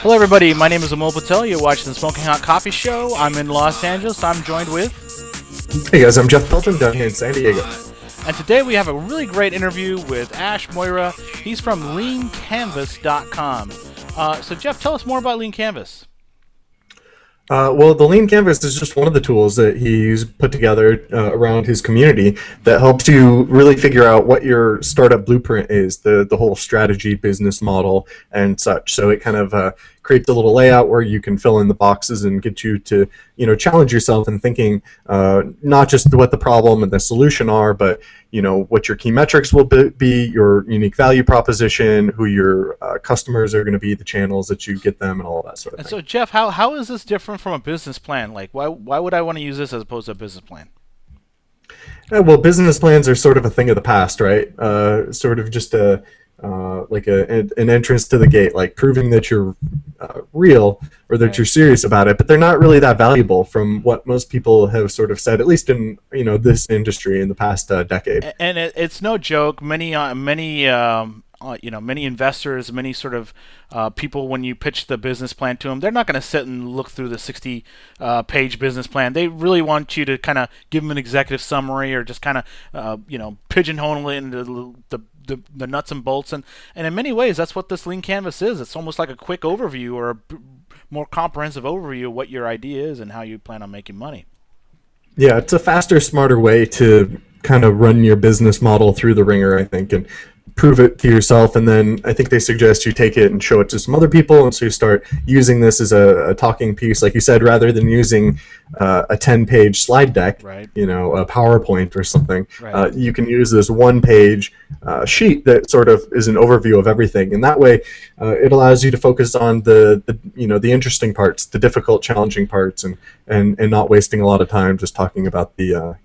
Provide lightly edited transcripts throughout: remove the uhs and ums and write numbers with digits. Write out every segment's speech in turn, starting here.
Hello, everybody. My name is Amol Patel. You're watching the Smoking Hot Coffee Show. I'm in Los Angeles. I'm joined with... Hey guys, I'm Jeff Pelton down here in San Diego. And today we have a really great interview with Ash Maurya. He's from leancanvas.com. So Jeff, tell us more about Lean Canvas. Well, the Lean Canvas is just one of the tools that he's put together around his community that helps you really figure out what your startup blueprint is, the whole strategy, business model, and such. So it kind of creates a little layout where you can fill in the boxes and get you to, challenge yourself in thinking not just what the problem and the solution are, but what your key metrics will be, your unique value proposition, who your customers are going to be, the channels that you get them, and all of that sort of thing. So Jeff, how is this different from a business plan? Like, why would I want to use this as opposed to a business plan? Well, business plans are sort of a thing of the past, right? Sort of just an entrance to the gate, like proving that you're real or that you're serious about it. But they're not really that valuable, from what most people have sort of said, at least in this industry in the past decade. And it's no joke. Many investors, many sort of people, when you pitch the business plan to them, they're not going to sit and look through the 60-page business plan. They really want you to kind of give them an executive summary, or just kind of pigeonhole it into the nuts and bolts. And in many ways, that's what this Lean Canvas is. It's almost like a quick overview, or a more comprehensive overview of what your idea is and how you plan on making money. Yeah, it's a faster, smarter way to kind of run your business model through the ringer, I think, and prove it to yourself. And then I think they suggest you take it and show it to some other people, and so you start using this as a talking piece, like you said, rather than using a 10-page slide deck, right. A PowerPoint or something. Right. You can use this one-page sheet that sort of is an overview of everything, and that way it allows you to focus on the interesting parts, the difficult, challenging parts, and not wasting a lot of time just talking about the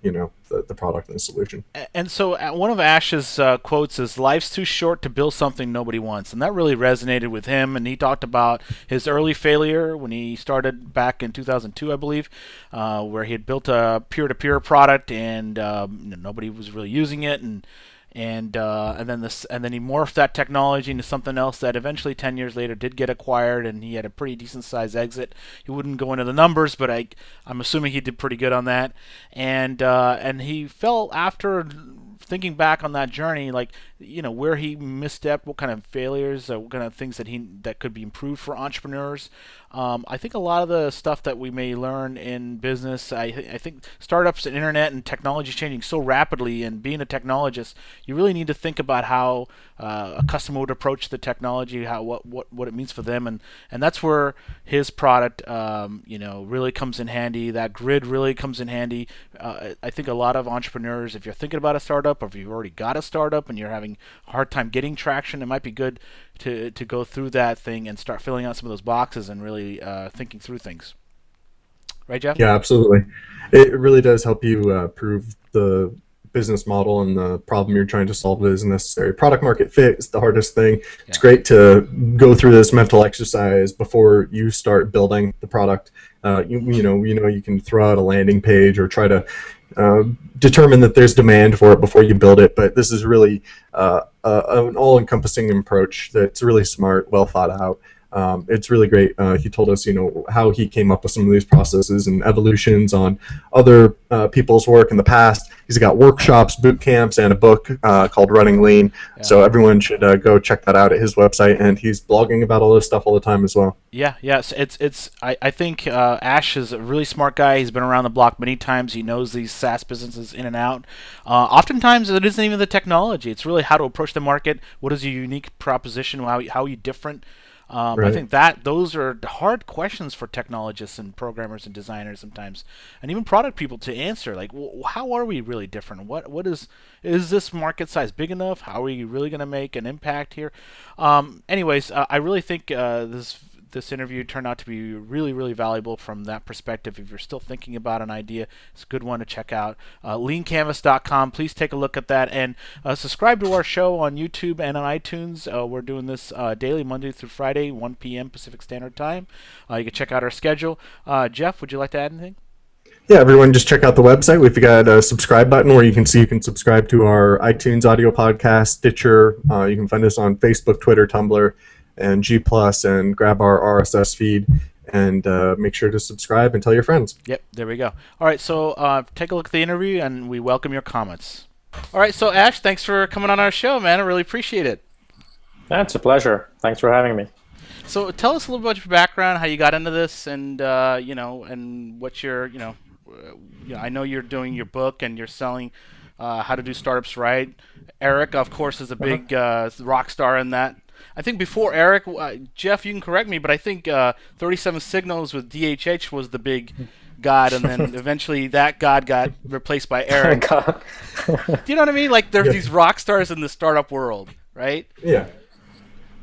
product and the solution. And so one of Ash's quotes is, "Life's too short to build something nobody wants," and that really resonated with him. And he talked about his early failure when he started back in 2002, I believe, where he had built a peer-to-peer product, and nobody was really using it, and then he morphed that technology into something else that eventually 10 years later did get acquired, and he had a pretty decent sized exit. He wouldn't go into the numbers, but I'm assuming he did pretty good on that. And he felt, after thinking back on that journey, like, where he misstepped, what kind of failures, what kind of things that could be improved for entrepreneurs. I think a lot of the stuff that we may learn in business, I think startups and internet and technology is changing so rapidly, and being a technologist, you really need to think about how a customer would approach the technology, what it means for them, and that's where his product really comes in handy. That grid really comes in handy. I think a lot of entrepreneurs, if you're thinking about a startup, or if you've already got a startup and you're having a hard time getting traction, it might be good to go through that thing and start filling out some of those boxes and really thinking through things. Right, Jeff? Yeah, absolutely. It really does help you prove the business model and the problem you're trying to solve is necessary. Product market fit is the hardest thing. Yeah. It's great to go through this mental exercise before you start building the product. You can throw out a landing page or try to determine that there's demand for it before you build it, but this is really an all-encompassing approach that's really smart, well thought out. It's really great. He told us, how he came up with some of these processes and evolutions on other people's work in the past. He's got workshops, boot camps, and a book called Running Lean. Yeah. So everyone should go check that out at his website, and he's blogging about all this stuff all the time as well. Yeah, yes. I think Ash is a really smart guy. He's been around the block many times. He knows these SaaS businesses in and out. Oftentimes, it isn't even the technology. It's really how to approach the market. What is your unique proposition? How are you different? Right. I think those are hard questions for technologists and programmers and designers sometimes, and even product people to answer. Like, how are we really different? What is this market size big enough? How are we really going to make an impact here? Anyways, I really think this interview turned out to be really, really valuable from that perspective. If you're still thinking about an idea, it's a good one to check out. leancanvas.com. Please take a look at that, and subscribe to our show on YouTube and on iTunes. We're doing this daily, Monday through Friday, 1 p.m. Pacific Standard Time. You can check out our schedule. Jeff, would you like to add anything? Yeah, everyone just check out the website. We've got a subscribe button where you can subscribe to our iTunes audio podcast, Stitcher. You can find us on Facebook, Twitter, Tumblr. and G Plus, and grab our RSS feed, and make sure to subscribe and tell your friends. Yep, there we go. All right, so take a look at the interview, and we welcome your comments. All right, so Ash, thanks for coming on our show, man. I really appreciate it. That's a pleasure. Thanks for having me. So tell us a little bit about your background, how you got into this, and and what's your, I know you're doing your book and you're selling how to do startups right. Eric, of course, is a big rock star in that. I think before Eric, Jeff, you can correct me, but I think 37 Signals with DHH was the big god, and then eventually that god got replaced by Eric. Do you know what I mean? Like there's these rock stars in the startup world, right? Yeah.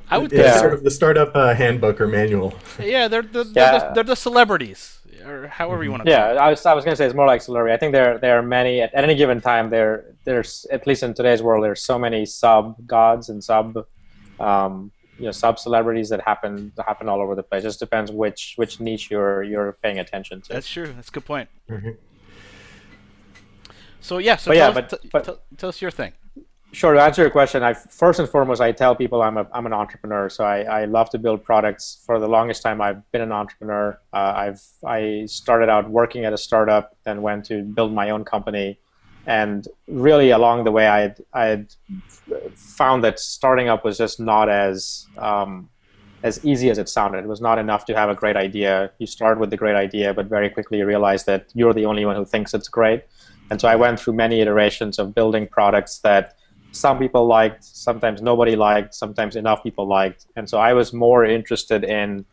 I would the startup handbook or manual. Yeah, they're the celebrities, or however you want to. Yeah, I was going to say it's more like celebrity. I think there are many at any given time. There's at least in today's world, there's so many sub gods and sub celebrities that happen all over the place. It just depends which niche you're paying attention to. That's true. That's a good point. Mm-hmm. So yeah, tell us your thing. Sure. To answer your question, first and foremost, I tell people I'm an entrepreneur. So I love to build products. For the longest time, I've been an entrepreneur. I started out working at a startup, then went to build my own company, and really along the way, I had found that starting up was just not as easy as it sounded. It was not enough to have a great idea. You start with the great idea, but very quickly you realize that you're the only one who thinks it's great. And so I went through many iterations of building products that some people liked, sometimes nobody liked, sometimes enough people liked. And so I was more interested in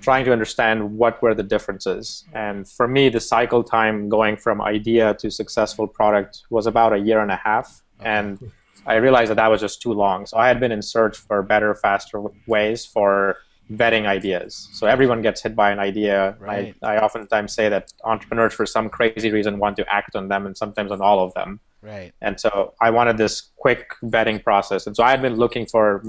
trying to understand what were the differences. And for me, the cycle time going from idea to successful product was about a year and a half. Okay. And I realized that was just too long. So I had been in search for better, faster ways for vetting ideas. So everyone gets hit by an idea. Right. I oftentimes say that entrepreneurs, for some crazy reason, want to act on them, and sometimes on all of them. Right. And so I wanted this quick vetting process. And so I had been looking for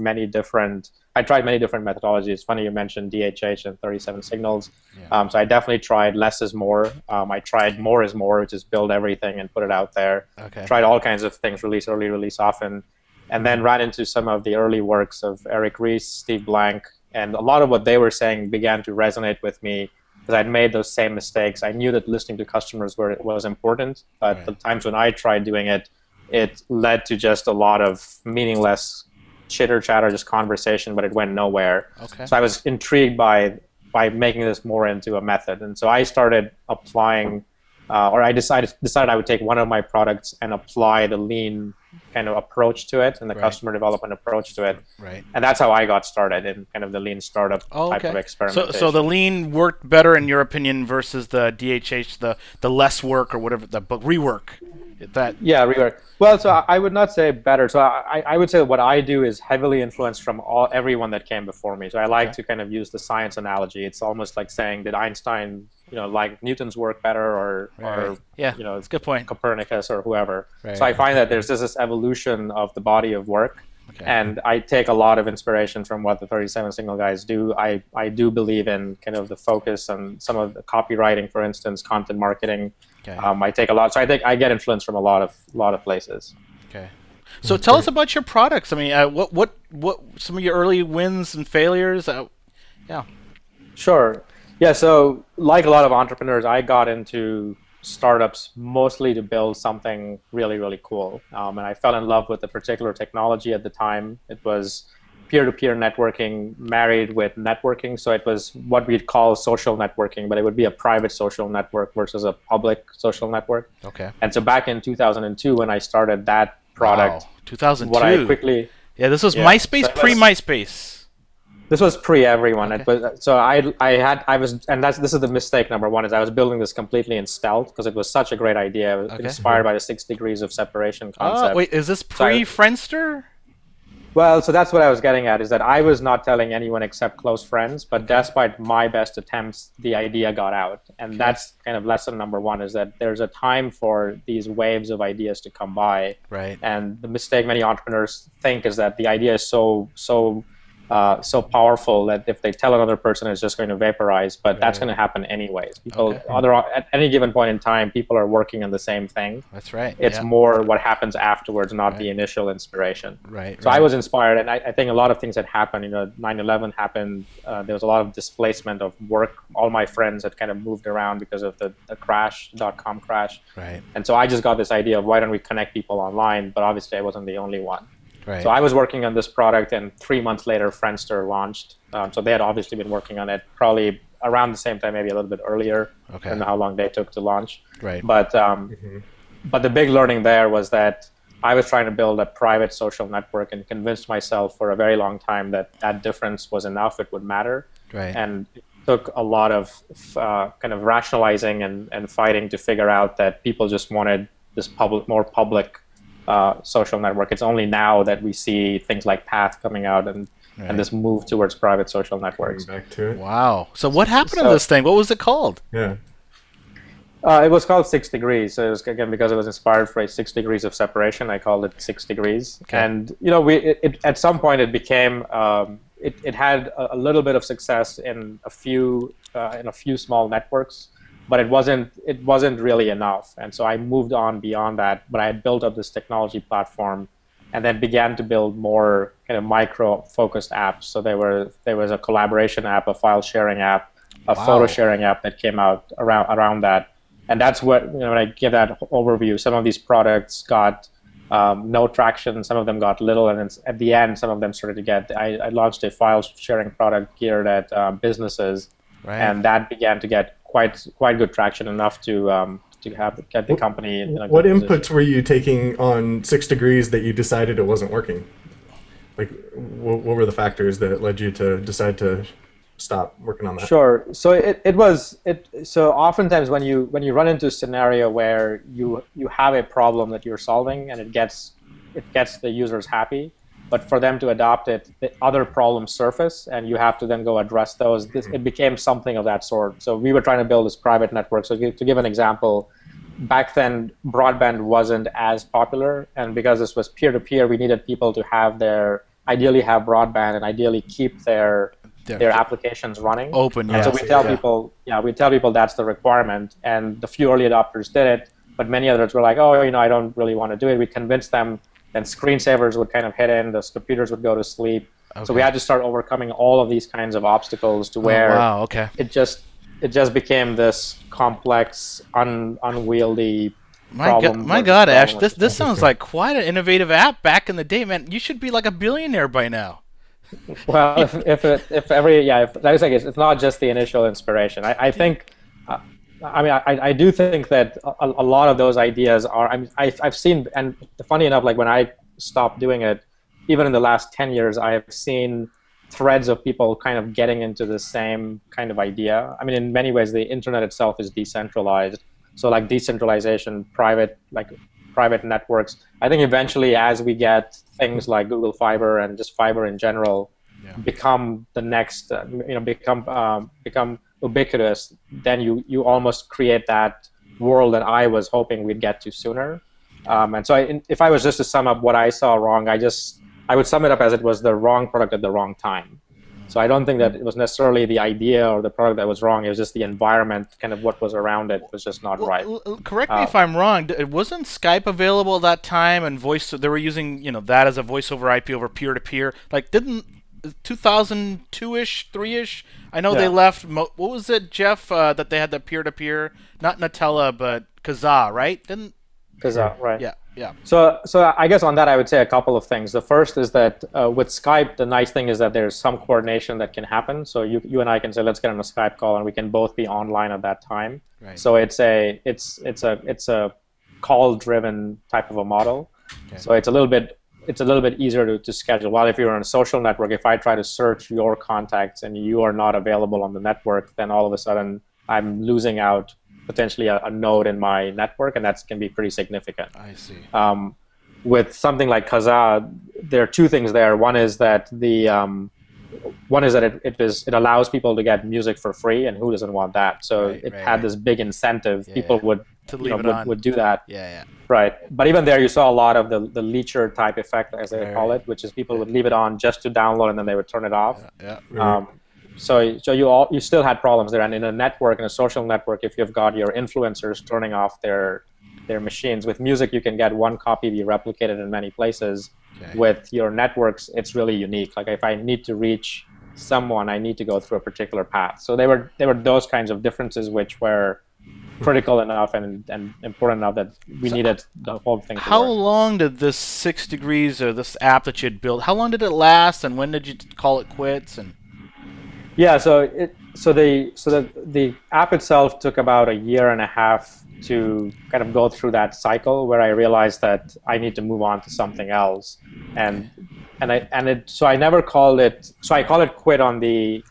I tried many different methodologies. It's funny you mentioned DHH and 37 Signals. Yeah. So I definitely tried less is more. I tried more is more, which is build everything and put it out there. Okay. Tried all kinds of things, release early, release often. And then ran into some of the early works of Eric Ries, Steve Blank, and a lot of what they were saying began to resonate with me because I'd made those same mistakes. I knew that listening to customers was important, but the times when I tried doing it, it led to just a lot of meaningless chitter-chatter, just conversation, but it went nowhere. Okay. So I was intrigued by making this more into a method. And so I started applying, or I decided I would take one of my products and apply the lean kind of approach to it and the customer development approach to it. Right. And that's how I got started in kind of the lean startup type of experimentation. So the lean worked better in your opinion versus the DHH, the less work or whatever, the rework. Rework. Well, so I would not say better. So I would say what I do is heavily influenced from everyone that came before me. So I like to kind of use the science analogy. It's almost like saying, did Einstein, like Newton's work better, or it's a good point. Copernicus or whoever. Right. So I find that there's this evolution of the body of work. Okay. And I take a lot of inspiration from what the 37 Signal guys do. I do believe in kind of the focus on some of the copywriting, for instance, content marketing. Okay. I take a lot. So I get influence from a lot of places. Okay. So tell us about your products. I mean, what some of your early wins and failures? Yeah. Sure. Yeah. So like a lot of entrepreneurs, I got into startups mostly to build something really, really cool. And I fell in love with a particular technology at the time. It was peer-to-peer networking married with networking. So it was what we'd call social networking, but it would be a private social network versus a public social network. Okay. And so back in 2002, when I started that product, wow. 2002. What I quickly... Yeah, this was MySpace, so pre-MySpace. This was pre-everyone. Okay. This is the mistake number one, is I was building this completely in stealth because it was such a great idea. I was inspired by the 6 degrees of separation concept. Wait, is this pre-Friendster? Well, so that's what I was getting at, is that I was not telling anyone except close friends, but despite my best attempts, the idea got out. And that's kind of lesson number one, is that there's a time for these waves of ideas to come by. Right. And the mistake many entrepreneurs think is that the idea is so so powerful that if they tell another person, it's just going to vaporize. But that's Right. going to happen anyways. People, Okay. at any given point in time, people are working on the same thing. That's right. It's Yeah. more what happens afterwards, not the Right. initial inspiration. Right. So I Right. was inspired, and I think a lot of things had happened. 9/11 happened. There was a lot of displacement of work. All my friends had kind of moved around because of the crash, dot-com crash. Right. And so I just got this idea of why don't we connect people online? But obviously I wasn't the only one. Right. So I was working on this product, and 3 months later, Friendster launched. So they had obviously been working on it probably around the same time, maybe a little bit earlier. Okay. I don't know how long they took to launch. Right. But the big learning there was that I was trying to build a private social network and convinced myself for a very long time that that difference was enough, it would matter. Right. And it took a lot of kind of rationalizing and fighting to figure out that people just wanted this more public social network. It's only now that we see things like Path coming out and this move towards private social networks. Back to it. Wow. So what happened to this thing? What was it called? Yeah. It was called 6 Degrees. So it was, again, because it was inspired for 6 degrees of separation, I called it 6 Degrees. Okay. And at some point it became it had a little bit of success in a few small networks, but it wasn't really enough. And so I moved on beyond that. But I had built up this technology platform, and then began to build more kind of micro-focused apps. So there was a collaboration app, a file sharing app, a photo sharing app that came out around that. And that's what, when I give that overview, some of these products got no traction, some of them got little, and then at the end, some of them started to get. I launched a file sharing product geared at businesses, Right. and that began to get quite good traction, enough to get the company in a What good inputs position. were you taking on 6 Degrees that you decided it wasn't working? Like, what were the factors that led you to decide to stop working on that? Sure. So so oftentimes when you run into a scenario where you have a problem that you're solving and it gets the users happy, but for them to adopt it, the other problems surface and you have to then go address those. It became something of that sort. So we were trying to build this private network. So to give an example, back then broadband wasn't as popular, and because this was peer-to-peer, we needed people to ideally have broadband and ideally keep their applications running Open. And Yeah. so we tell people that's the requirement, and the few early adopters did it, but many others were like, oh, I don't really want to do it. We convinced them, then screensavers would kind of hit in, the computers would go to sleep. Okay. So we had to start overcoming all of these kinds of obstacles to where wow. Okay. it just became this complex, unwieldy problem. My God, Ash, this sounds like quite an innovative app back in the day, man. You should be like a billionaire by now. Well, it's not just the initial inspiration. I think, I do think that a lot of those ideas are. I've seen, and funny enough, like when I stopped doing it, even in the last 10 years, I have seen threads of people kind of getting into the same kind of idea. I mean, in many ways, the internet itself is decentralized. So like decentralization, private networks. I think eventually, as we get things like Google Fiber and just fiber in general become the next, become ubiquitous, then you almost create that world that I was hoping we'd get to sooner. And so if I was just to sum up what I saw wrong, I would sum it up as it was the wrong product at the wrong time. So I don't think that it was necessarily the idea or the product that was wrong. It was just the environment, kind of what was around it was just not right. Correct me if I'm wrong. Wasn't Skype available at that time, and they were using that as a voice over IP over peer-to-peer? Like, didn't 2002-ish, 3-ish? I know they left. What was it, Jeff? That they had the peer-to-peer, not Nutella, but Kazaa, right? Kazaa, right? Yeah. Yeah. So I guess on that I would say a couple of things. The first is that with Skype, the nice thing is that there's some coordination that can happen. So you and I can say, let's get on a Skype call, and we can both be online at that time. Right. So it's a call-driven type of a model. Okay. So it's a little bit easier to schedule. While if you're on a social network, if I try to search your contacts and you are not available on the network, then all of a sudden I'm losing out potentially a node in my network, and that can be pretty significant. I see. With something like Kazaa, there are two things there. One is that one is that it allows people to get music for free, and who doesn't want that? So it had this big incentive. People would to leave it on. would do that. Yeah. Right. But even there, you saw a lot of the leecher type effect, as they call it, which is people would leave it on just to download, and then they would turn it off. So you still had problems there. And in a network, in a social network, if you've got your influencers turning off their machines, with music, you can get one copy be replicated in many places. With your networks, it's really unique. Like if I need to reach someone, I need to go through a particular path. So there were those kinds of differences which were critical enough and important enough that we needed the whole thing to How work. long did this 6 Degrees or this app that you had built, how long did it last, and when did you call it quits? And yeah, so the app itself took about a year and a half to kind of go through that cycle where I realized that I need to move on to something else, so I never called it. So I call it quit on the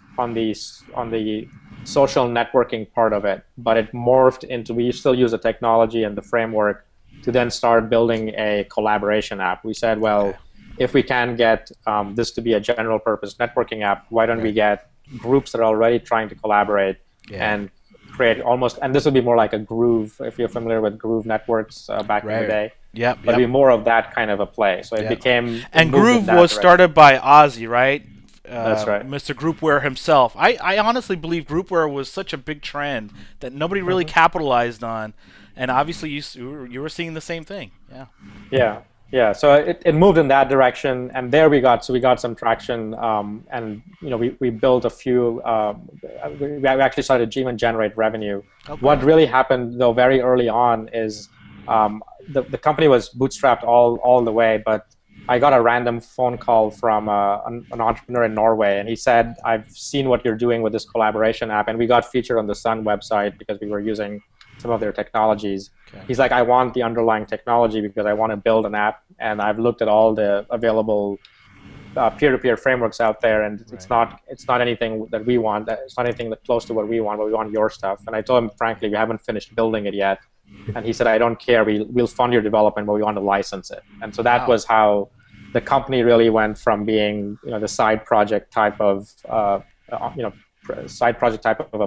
social networking part of it, but it morphed into, we still use the technology and the framework to then start building a collaboration app. We said, well, if we can get this to be a general purpose networking app, why don't we get groups that are already trying to collaborate and create almost, and this would be more like a Groove, if you're familiar with Groove networks back in the day. But it'd be more of that kind of a play. So it became... And Groove was started by Ozzy, right? That's right. Mr. Groupware himself. I honestly believe Groupware was such a big trend that nobody really capitalized on, and obviously you were seeing the same thing. Yeah. So it moved in that direction, and there we got some traction, and we built a few. We actually started to even generate revenue. What really happened though very early on is the company was bootstrapped all the way, but I got a random phone call from an entrepreneur in Norway, and he said, I've seen what you're doing with this collaboration app, and we got featured on the Sun website because we were using some of their technologies. He's like, I want the underlying technology because I want to build an app, and I've looked at all the available peer-to-peer frameworks out there, and it's not anything that we want. It's not anything that close to what we want, but we want your stuff. And I told him, frankly, we haven't finished building it yet. And he said, I don't care. We'll fund your development, but we want to license it. And so that was how the company really went from being, the side project type of, a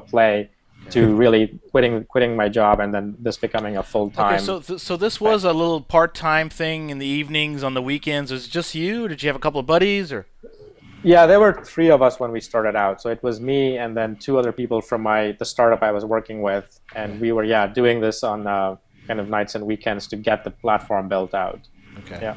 play to really quitting my job, and then this becoming a full-time. Okay, so this was a little part-time thing in the evenings, on the weekends. Was it just you? Did you have a couple of buddies, or? Yeah, there were 3 of us when we started out. So it was me and then 2 other people from the startup I was working with, and we were doing this on kind of nights and weekends to get the platform built out. Okay. Yeah.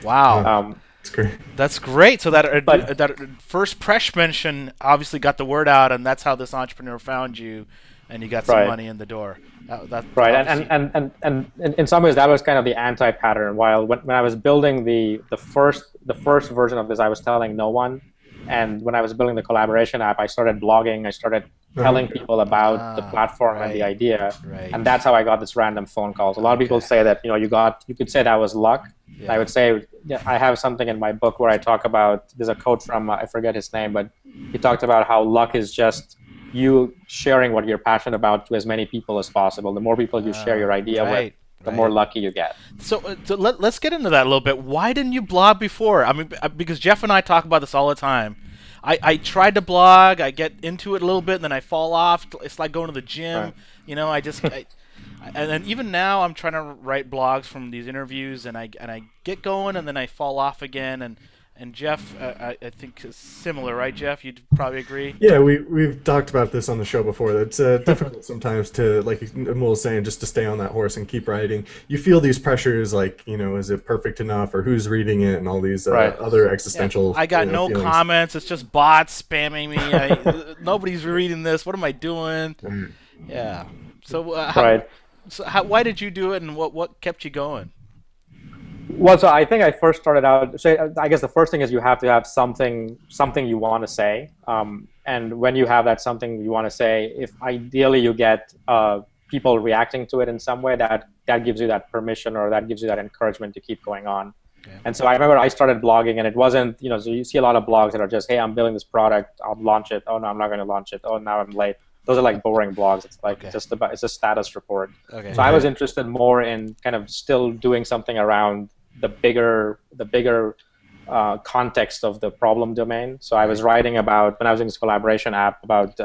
Wow. That's great. That's great. So that first press mention obviously got the word out, and that's how this entrepreneur found you, and you got some money in the door. Right, and in some ways that was kind of the anti-pattern. While when I was building the first version of this, I was telling no one, and when I was building the collaboration app, I started blogging. I started telling people about the platform and the idea, and that's how I got this random phone calls. A lot of people say that you could say that was luck. Yeah. I would say I have something in my book where I talk about, there's a quote from I forget his name, but he talked about how luck is just you sharing what you're passionate about to as many people as possible. The more people you share your idea with, the more lucky you get. So let's get into that a little bit. Why didn't you blog before? I mean, because Jeff and I talk about this all the time. I tried to blog, I get into it a little bit, and then I fall off. It's like going to the gym. And then even now I'm trying to write blogs from these interviews, and I get going, and then I fall off again. And Jeff, I think is similar, right, Jeff? You'd probably agree? Yeah, we've talked about this on the show before. It's difficult sometimes to, like Amol was saying, just to stay on that horse and keep writing. You feel these pressures, like, is it perfect enough, or who's reading it, and all these other existential I got no feelings. comments. It's just bots spamming me. Nobody's reading this. What am I doing? Yeah. So, why did you do it, and what kept you going? Well, so I think I first started out. So I guess the first thing is you have to have something you want to say, and when you have that something you want to say, if ideally you get people reacting to it in some way, that gives you that permission, or that gives you that encouragement to keep going on. Yeah. And so I remember I started blogging, and it wasn't, so you see a lot of blogs that are just, hey, I'm building this product, I'll launch it. Oh no, I'm not going to launch it. Oh, now I'm late. Those are like boring blogs. It's like it's a status report. Okay. So I was interested more in kind of still doing something around the bigger context of the problem domain. So I was writing about, when I was in this collaboration app, about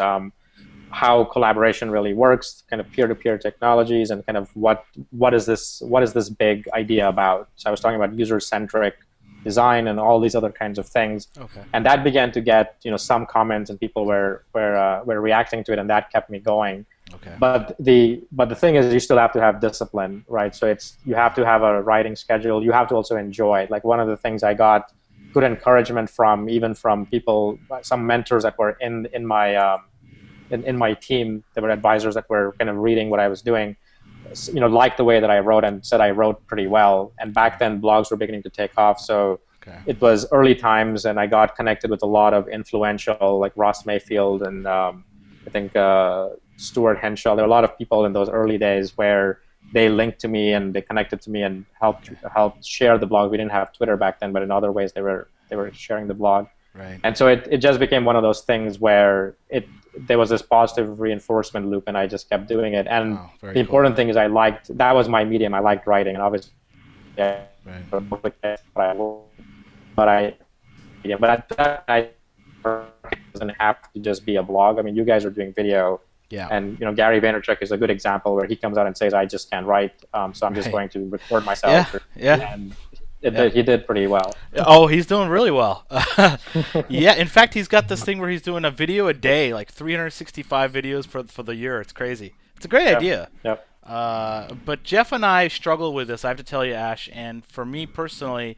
how collaboration really works, kind of peer-to-peer technologies, and kind of what is this big idea about. So I was talking about user-centric design and all these other kinds of things. Okay. And that began to get some comments, and people were reacting to it, and that kept me going. Okay. But the thing is, you still have to have discipline, right? So you have to have a writing schedule. You have to also enjoy it. Like, one of the things I got good encouragement from, even from people, some mentors that were in my in my team, that were advisors that were kind of reading what I was doing, liked the way that I wrote and said I wrote pretty well. And back then, blogs were beginning to take off, so it was early times, and I got connected with a lot of influential, like Ross Mayfield and I think Stuart Henshaw. There were a lot of people in those early days where they linked to me and they connected to me and helped share the blog. We didn't have Twitter back then, but in other ways they were sharing the blog. Right. And so it just became one of those things where there was this positive reinforcement loop, and I just kept doing it. And the important thing is, that was my medium. I liked writing, and obviously, but I doesn't have to just be a blog. I mean, you guys are doing video. Yeah. And Gary Vaynerchuk is a good example where he comes out and says, "I just can't write, so I'm just going to record myself." Yeah. And he did pretty well. Oh, he's doing really well. Yeah. In fact, he's got this thing where he's doing a video a day, like 365 videos for the year. It's crazy. It's a great idea. Yep. But Jeff and I struggle with this, I have to tell you, Ash. And for me personally,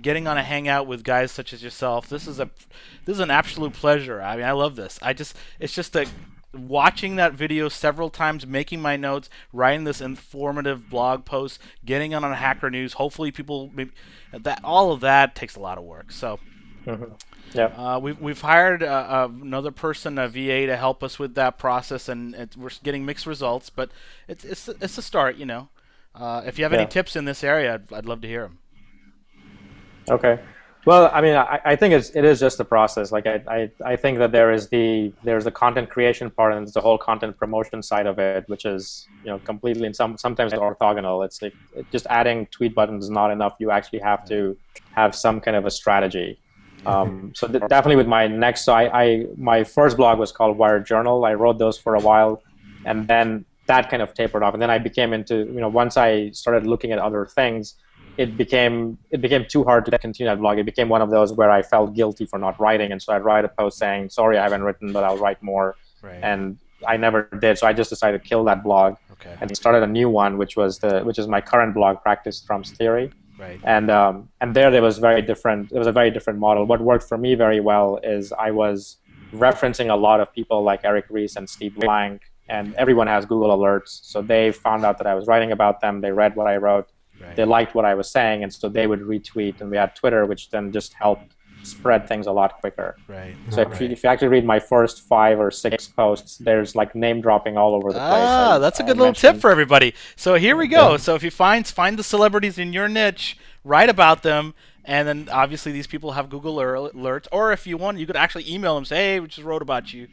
getting on a hangout with guys such as yourself, this is an absolute pleasure. I mean, I love this. It's just watching that video several times, making my notes, writing this informative blog post, getting on Hacker News. Hopefully, all of that takes a lot of work. So, we've hired another person, a VA, to help us with that process, and we're getting mixed results. But it's a start, If you have any tips in this area, I'd love to hear them. Okay. Well, I mean, I think it is just a process. Like I think that there's the content creation part, and there's the whole content promotion side of it, which is completely and sometimes orthogonal. It's like just adding tweet buttons is not enough. You actually have to have some kind of a strategy. So definitely with my next, my first blog was called Wired Journal. I wrote those for a while, and then that kind of tapered off. And then I became into once I started looking at other things, it became too hard to continue that blog. It became one of those where I felt guilty for not writing, and so I'd write a post saying, "Sorry, I haven't written, but I'll write more." Right. And I never did, so I just decided to kill that blog. Okay. And started a new one, which is my current blog, Practice Trump's Theory. Right. And there was very different. It was a very different model. What worked for me very well is I was referencing a lot of people like Eric Ries and Steve Blank, and everyone has Google Alerts, so they found out that I was writing about them. They read what I wrote. Right. They liked what I was saying, and so they would retweet. And we had Twitter, which then just helped spread things a lot quicker. Right. So if you actually read my first 5 or 6 posts, there's like name dropping all over the place. That's a good little tip for everybody. So here we go. So if you find the celebrities in your niche, write about them, and then obviously these people have Google alerts. Or if you want, you could actually email them, say, "Hey, we just wrote about you."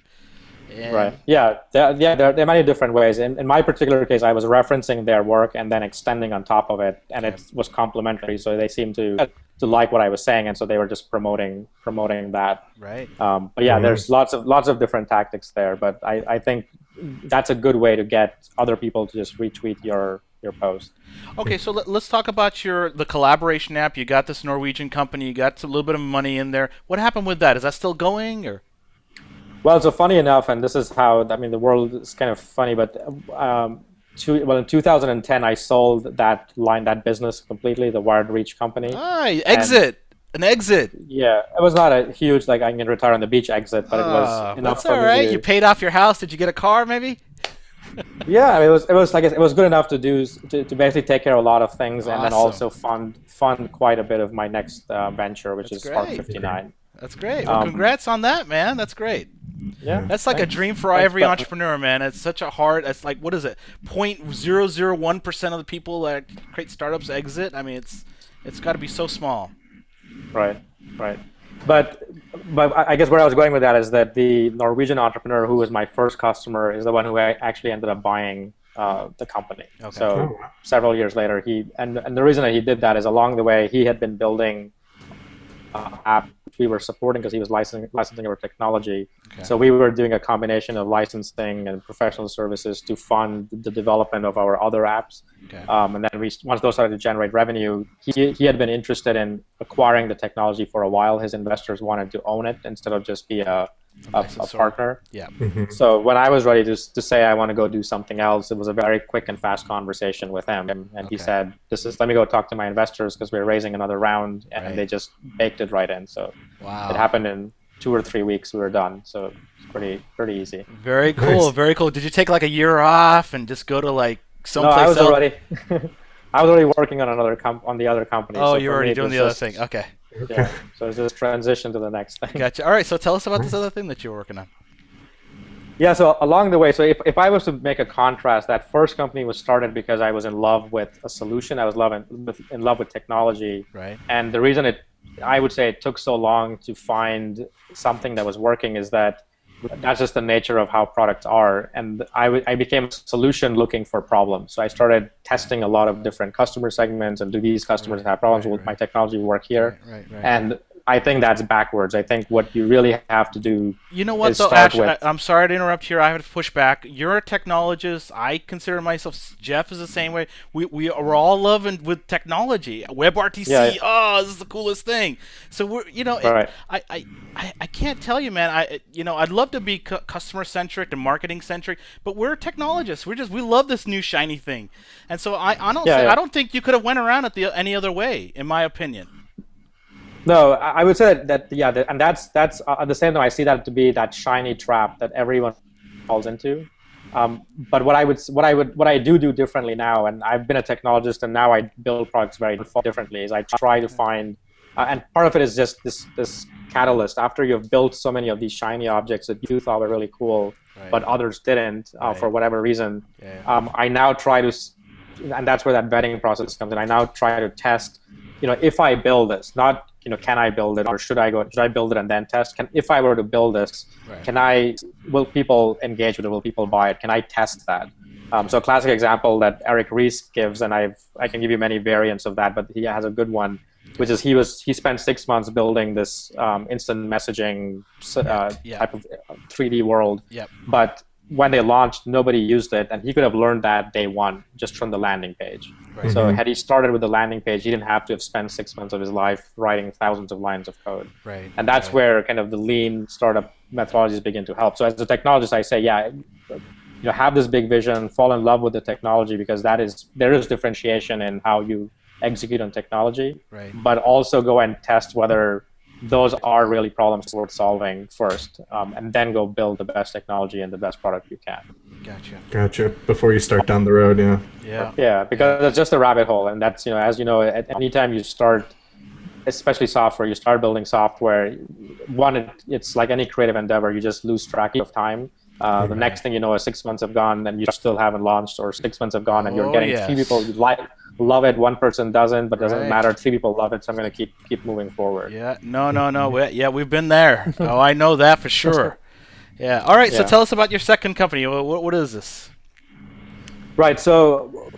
And right. Yeah. There are many different ways. In my particular case, I was referencing their work and then extending on top of it, and it was complementary. So they seemed to like what I was saying, and so they were just promoting that. Right. But yeah, there's lots of different tactics there. But I think that's a good way to get other people to just retweet your post. Okay, so let's talk about the collaboration app. You got this Norwegian company. You got a little bit of money in there. What happened with that? Is that still going, or? Well, so funny enough, and this is how, I mean, the world is kind of funny, but in 2010, I sold that business completely, the Wired Reach company. An exit. Yeah, it was not a huge, like, I can retire on the beach exit, but it was enough for me. That's all right. You paid off your house. Did you get a car, maybe? Yeah, it was good enough to basically take care of a lot of things, and then also fund quite a bit of my next venture, which is Spark59. That's great. Well, congrats on that, man. That's great. Yeah, that's like a dream for every entrepreneur, man. It's such a hard. It's like, what is it? 0.001% of the people that create startups exit. I mean, it's got to be so small. Right. But I guess where I was going with that is that the Norwegian entrepreneur who was my first customer is the one who actually ended up buying the company. Okay. So several years later, and the reason that he did that is along the way he had been building app we were supporting because he was licensing our technology. Okay. So we were doing a combination of licensing and professional services to fund the development of our other apps. Okay. And then once those started to generate revenue, he had been interested in acquiring the technology for a while. His investors wanted to own it instead of just be a partner. Yeah. So when I was ready to say I want to go do something else, it was a very quick and fast conversation with him. And he said, let me go talk to my investors because we're raising another round. And they just baked it right in. So it happened in 2 or 3 weeks. We were done. So it's pretty easy. Very cool. Very cool. Did you take like a year off and just go to like someplace I was else? I was already working on on the other company. Oh, so you're already doing the other thing. Okay. Yeah. So it's just transition to the next thing. Gotcha. All right. So tell us about this other thing that you're working on. Yeah. So along the way, so if I was to make a contrast, that first company was started because I was in love with a solution. I was in love with technology. Right. And the reason I would say it took so long to find something that was working is that that's just the nature of how products are. And I became a solution looking for problems. So I started testing a lot of different customer segments and do these customers have problems with my technology work here? Right. And I think that's backwards. I think what you really have to do You know what, is though, start Ash, I'm sorry to interrupt here. I have to push back. You're a technologist. I consider myself, Jeff is the same way. We're all loving with technology. WebRTC, oh, this is the coolest thing. So we're, Right. I can't tell you, man. I'd love to be customer centric and marketing centric, but we're technologists. We love this new shiny thing, and so I don't think you could have went around it any other way, in my opinion. No, I would say that and that's at the same time I see that to be that shiny trap that everyone falls into. But what I do differently now, and I've been a technologist and now I build products very differently, is I try to find, and part of it is just this catalyst. After you've built so many of these shiny objects that you thought were really cool, but others didn't for whatever reason, I now try to, and that's where that vetting process comes in. I now try to test, if I build this, not can I build it, or should I build it and then test? If I were to build this, will people engage with it? Will people buy it? Can I test that? So a classic example that Eric Ries gives, and I can give you many variants of that, but he has a good one, which is he spent 6 months building this instant messaging type of 3D world. Yep. But when they launched, nobody used it, and he could have learned that day one just from the landing page. Right. So had he started with the landing page, he didn't have to have spent 6 months of his life writing thousands of lines of code. Right. And that's where kind of the lean startup methodologies begin to help. So as a technologist, I say, have this big vision, fall in love with the technology, because there is differentiation in how you execute on technology. Right. But also go and test whether those are really problems worth solving first, and then go build the best technology and the best product you can. Gotcha. Before you start down the road, Yeah, because it's just a rabbit hole, and that's, as you know, at any time you start, especially software, you start building software, it's like any creative endeavor, you just lose track of time. The next thing you know is 6 months have gone and you still haven't launched, or 6 months have gone and you're getting 3 people you love it, one person doesn't, but doesn't matter, 3 people love it, so I'm going to keep moving forward. Yeah, no. We've been there. Oh, I know that for sure. Yeah. All right, so tell us about your second company. What is this? Right, so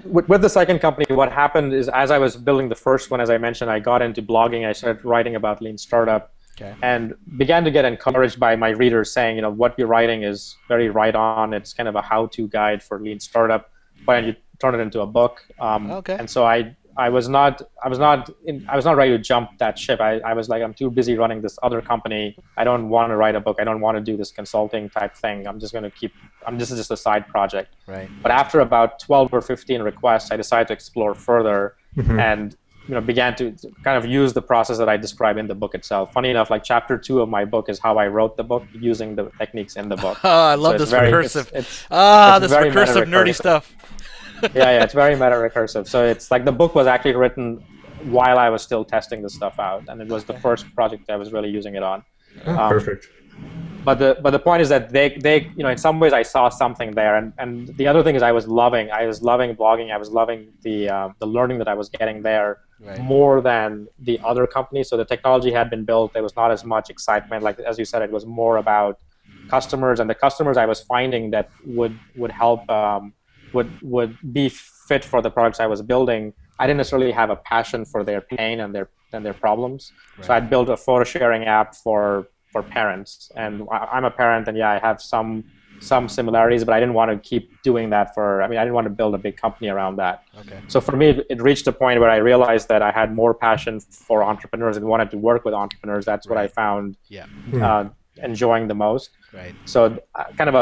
with the second company, what happened is, as I was building the first one, as I mentioned, I got into blogging. I started writing about Lean Startup. Okay. And began to get encouraged by my readers saying, what you're writing is very right on. It's kind of a how-to guide for Lean Startup. Why don't you turn it into a book? And so I was not ready to jump that ship. I was like, I'm too busy running this other company. I don't want to write a book. I don't want to do this consulting type thing. This is just a side project. Right. But after about 12 or 15 requests, I decided to explore further and began to kind of use the process that I describe in the book itself. Funny enough, like chapter 2 of my book is how I wrote the book using the techniques in the book. Oh, I love this recursive. This recursive nerdy stuff. yeah, it's very meta-recursive. So it's like the book was actually written while I was still testing the stuff out, and it was the first project I was really using it on. Perfect. But the point is that they in some ways I saw something there, and the other thing is I was loving blogging. I was loving the learning that I was getting there more than the other companies. So the technology had been built. There was not as much excitement. Like as you said, it was more about customers, and the customers I was finding that would help would be fit for the products I was building I didn't necessarily have a passion for their pain and their problems. Right. So I built a photo sharing app for parents, and I'm a parent, and yeah, I have some similarities, but I didn't want to keep doing that I didn't want to build a big company around that. Okay. So for me, it reached a point where I realized that I had more passion for entrepreneurs and wanted to work with entrepreneurs. That's what I found enjoying the most. Right. So kind of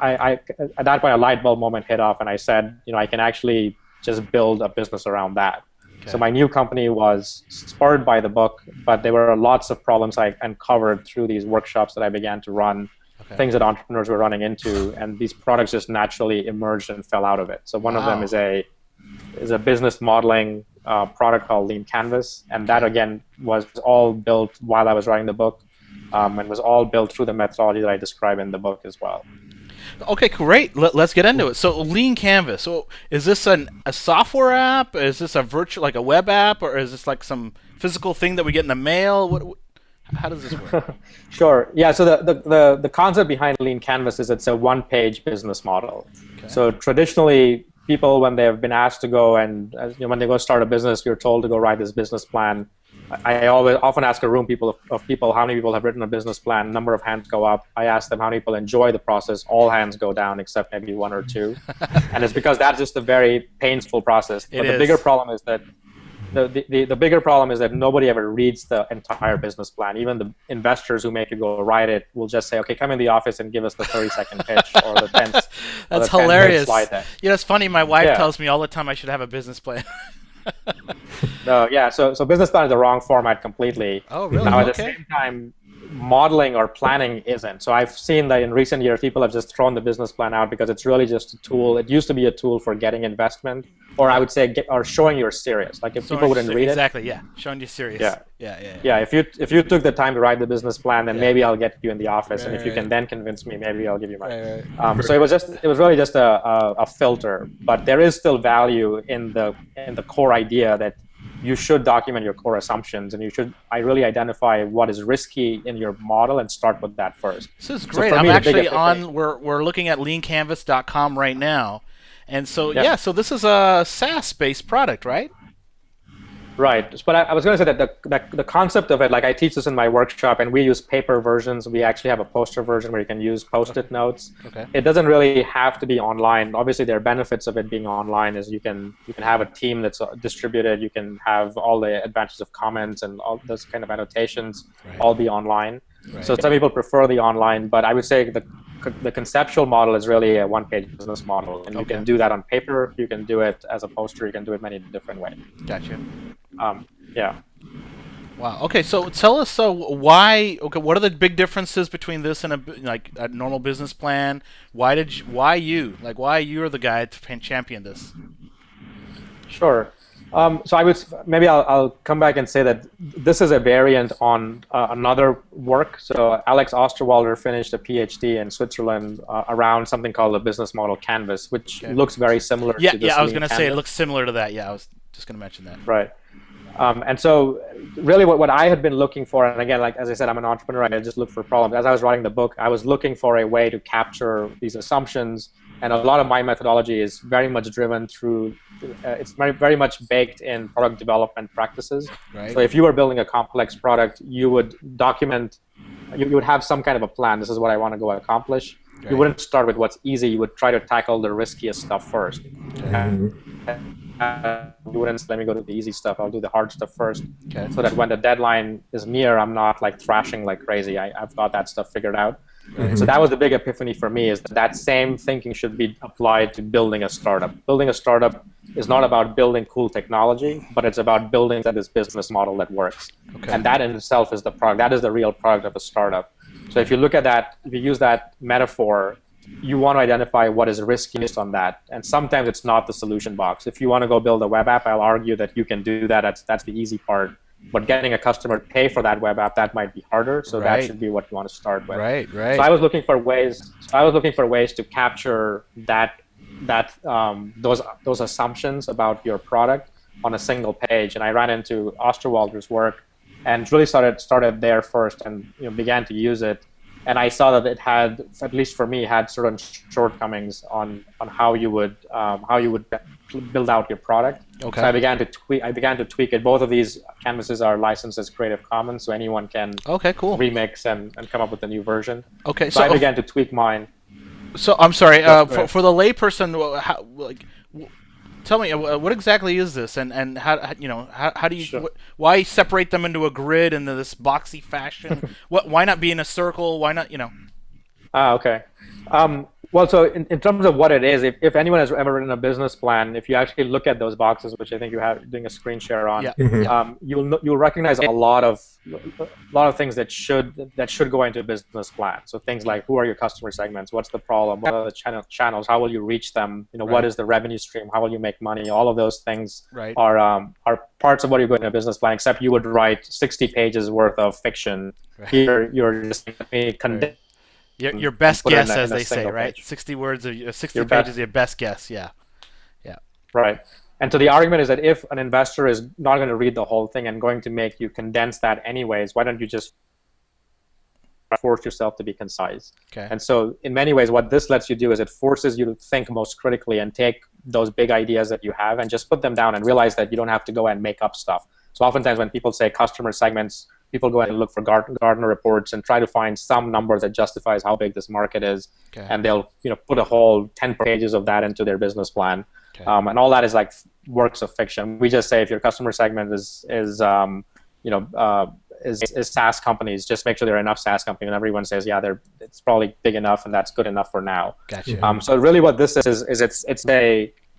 I at that point, a light bulb moment hit off, and I said, I can actually just build a business around that. Okay. So my new company was spurred by the book, but there were lots of problems I uncovered through these workshops that I began to run, things that entrepreneurs were running into, and these products just naturally emerged and fell out of it. So one of them is a business modeling product called Lean Canvas, and that again was all built while I was writing the book, and was all built through the methodology that I describe in the book as well. Okay, great. Let's get into it. So, Lean Canvas. So, is this a software app? Is this a virtual, like a web app, or is this like some physical thing that we get in the mail? How does this work? Sure. Yeah. So the concept behind Lean Canvas is it's a one-page business model. Okay. So traditionally, people, when they have been asked to go and when they go start a business, you're told to go write this business plan. I often ask a room of people how many people have written a business plan. Number of hands go up. I ask them how many people enjoy the process. All hands go down except maybe one or two, and it's because that's just a very painful process. But the bigger problem is that the bigger problem is that nobody ever reads the entire business plan. Even the investors who make you go write it will just say, "Okay, come in the office and give us the 30-second pitch or the 10." That's hilarious. Slide deck. Yeah, it's funny. My wife tells me all the time I should have a business plan. No, yeah. So business plan is the wrong format completely. Oh, really? Now, at the same time, modeling or planning isn't. So I've seen that in recent years, people have just thrown the business plan out because it's really just a tool. It used to be a tool for getting investment, or I would say, or showing you're serious. Like if people wouldn't read it. Exactly. Yeah. Showing you're serious. Yeah. If you took the time to write the business plan, then maybe I'll get you in the office, and if you can then convince me, maybe I'll give you money. So it was really just a filter, but there is still value in the core idea that you should document your core assumptions, and you should really identify what is risky in your model and start with that first. This is great. I'm actually on. We're looking at leancanvas.com right now, and so so this is a SaaS-based product, right? Right, but I was going to say that the concept of it, like I teach this in my workshop, and we use paper versions. We actually have a poster version where you can use Post-it notes. Okay. It doesn't really have to be online. Obviously, there are benefits of it being online. Is you can have a team that's distributed. You can have all the advantages of comments and all those kind of annotations all be online. Right. So some people prefer the online, but I would say the conceptual model is really a one-page business model, and you can do that on paper. You can do it as a poster. You can do it many different ways. Gotcha. Yeah. Wow. Okay. So tell us. Why? Okay. What are the big differences between this and a normal business plan? Why you are the guy to champion this? Sure. So I'll come back and say that this is a variant on another work. So Alex Osterwalder finished a PhD in Switzerland around something called the business model canvas, which looks very similar to this. Yeah, I was going to say it looks similar to that. Yeah, I was just going to mention that. Right. And so really what I had been looking for, and again, like as I said, I'm an entrepreneur, I just look for problems. As I was writing the book, I was looking for a way to capture these assumptions, and a lot of my methodology is very much driven through, it's very much baked in product development practices. Right. So if you were building a complex product, you would document, you would have some kind of a plan. This is what I want to go accomplish. Right. You wouldn't start with what's easy. You would try to tackle the riskiest stuff first. You wouldn't let me go to the easy stuff. I'll do the hard stuff first, so that when the deadline is near, I'm not like thrashing like crazy. I've got that stuff figured out. Right. So that was the big epiphany for me, is that same thinking should be applied to building a startup. Building a startup is not about building cool technology, but it's about building this business model that works. Okay. And that in itself is the product. That is the real product of a startup. So if you look at that, if you use that metaphor, you want to identify what is riskiest on that. And sometimes it's not the solution box. If you want to go build a web app, I'll argue that you can do that. That's the easy part. But getting a customer to pay for that web app, that might be harder. So that should be what you want to start with. Right. So I was looking for ways to capture those assumptions about your product on a single page. And I ran into Osterwalder's work and really started there first, and began to use it. And I saw that it had, at least for me, had certain shortcomings on how you would build out your product. Okay. So I began to tweak it. Both of these canvases are licensed as Creative Commons, so anyone can Okay, cool. remix and come up with a new version. Okay, So I began to tweak mine. So I'm sorry, Go ahead. for the layperson, tell me what exactly is this, and how how do you Sure. why separate them into a grid into this boxy fashion? Why not be in a circle? Why not Okay. Well, so in terms of what it is, if anyone has ever written a business plan, if you actually look at those boxes, which I think you have doing a screen share on, Yeah. you'll recognize a lot of things that should go into a business plan. So things like, who are your customer segments? What's the problem? What are the channels? How will you reach them? What Right. is the revenue stream? How will you make money? All of those things Right. are parts of what you go into a business plan. Except you would write 60 pages worth of fiction. Right. Here, you're just condense. Your best Put it in guess, a- as in a they say, single right? page. 60 words of 60 Your pages, best- your best guess. Yeah. Right. And so the argument is that if an investor is not going to read the whole thing and going to make you condense that anyways, why don't you just force yourself to be concise? Okay. And so in many ways, what this lets you do is it forces you to think most critically and take those big ideas that you have and just put them down and realize that you don't have to go and make up stuff. So oftentimes when people say customer segments, people go and look for Gartner reports and try to find some number that justifies how big this market is, Okay. and they'll put a whole 10 pages of that into their business plan. Okay. And all that is like works of fiction. We just say if your customer segment is SaaS companies, just make sure there are enough SaaS companies, and everyone says, yeah, it's probably big enough and that's good enough for now. Gotcha. So really, what this is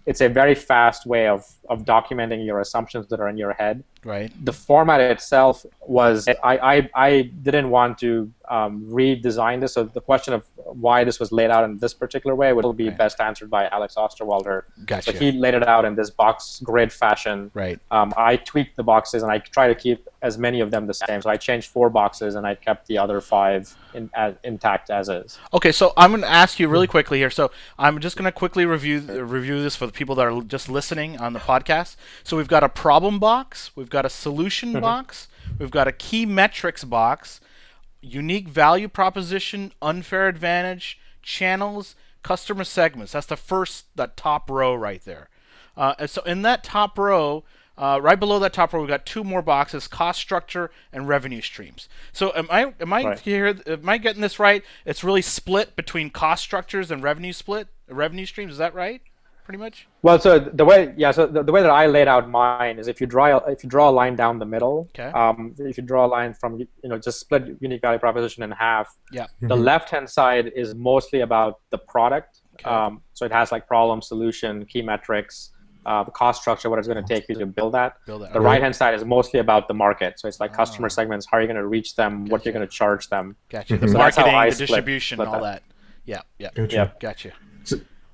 it's a very fast way of documenting your assumptions that are in your head. Right. The format itself was I didn't want to redesign this. So the question of why this was laid out in this particular way would be Right. best answered by Alex Osterwalder. Gotcha. So he laid it out in this box grid fashion. Right. I tweaked the boxes and I try to keep as many of them the same. So I changed 4 boxes and I kept the other 5 intact as is. Okay, so I'm going to ask you really quickly here. So I'm just going to quickly review this for the people that are just listening on the podcast. So we've got a problem box, we've got a solution box, we've got a key metrics box, unique value proposition, unfair advantage, channels, customer segments. That's that top row right there. And so in that top row, right below that top row, we've got 2 more boxes: cost structure and revenue streams. So am I Right. am I getting this right? It's really split between cost structures and revenue streams. Is that right? Pretty much. Well, so the way that I laid out mine is if you draw a line down the middle, Okay. if you draw a line from just split unique value proposition in half, Yeah. the left hand side is mostly about the product. Okay. So it has like problem, solution, key metrics, the cost structure, what it's going to take you to build that. Build that. The Okay. right hand side is mostly about the market. So it's like customer segments, how are you going to reach them, what Gotcha. you're going to charge them. Gotcha. The So that's how marketing, I the split distribution, all that. that. Yeah. Yeah. Gotcha. Yeah. Gotcha.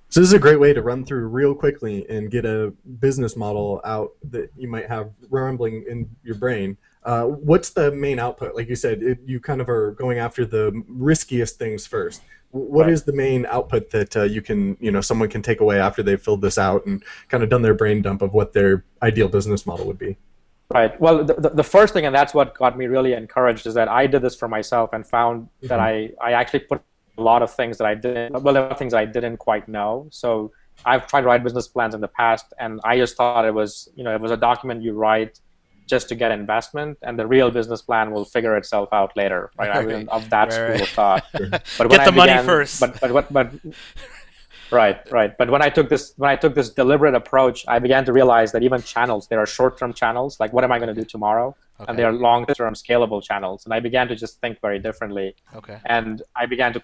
So this is a great way to run through real quickly and get a business model out that you might have rambling in your brain. What's the main output? Like you said, you kind of are going after the riskiest things first. What Right. is the main output that you can, someone can take away after they've filled this out and kind of done their brain dump of what their ideal business model would be? Right. Well, the first thing, and that's what got me really encouraged, is that I did this for myself and found that I actually put a lot of things that I didn't, well, there were things I didn't quite know. So I've tried to write business plans in the past, and I just thought it was a document you write just to get investment, and the real business plan will figure itself out later. Right. I was of that school of thought. But Get the money first. But Right. But when I took this deliberate approach, I began to realize that even channels, there are short-term channels, like what am I going to do tomorrow? Okay. And there are long-term scalable channels. And I began to just think very differently. Okay. And I began to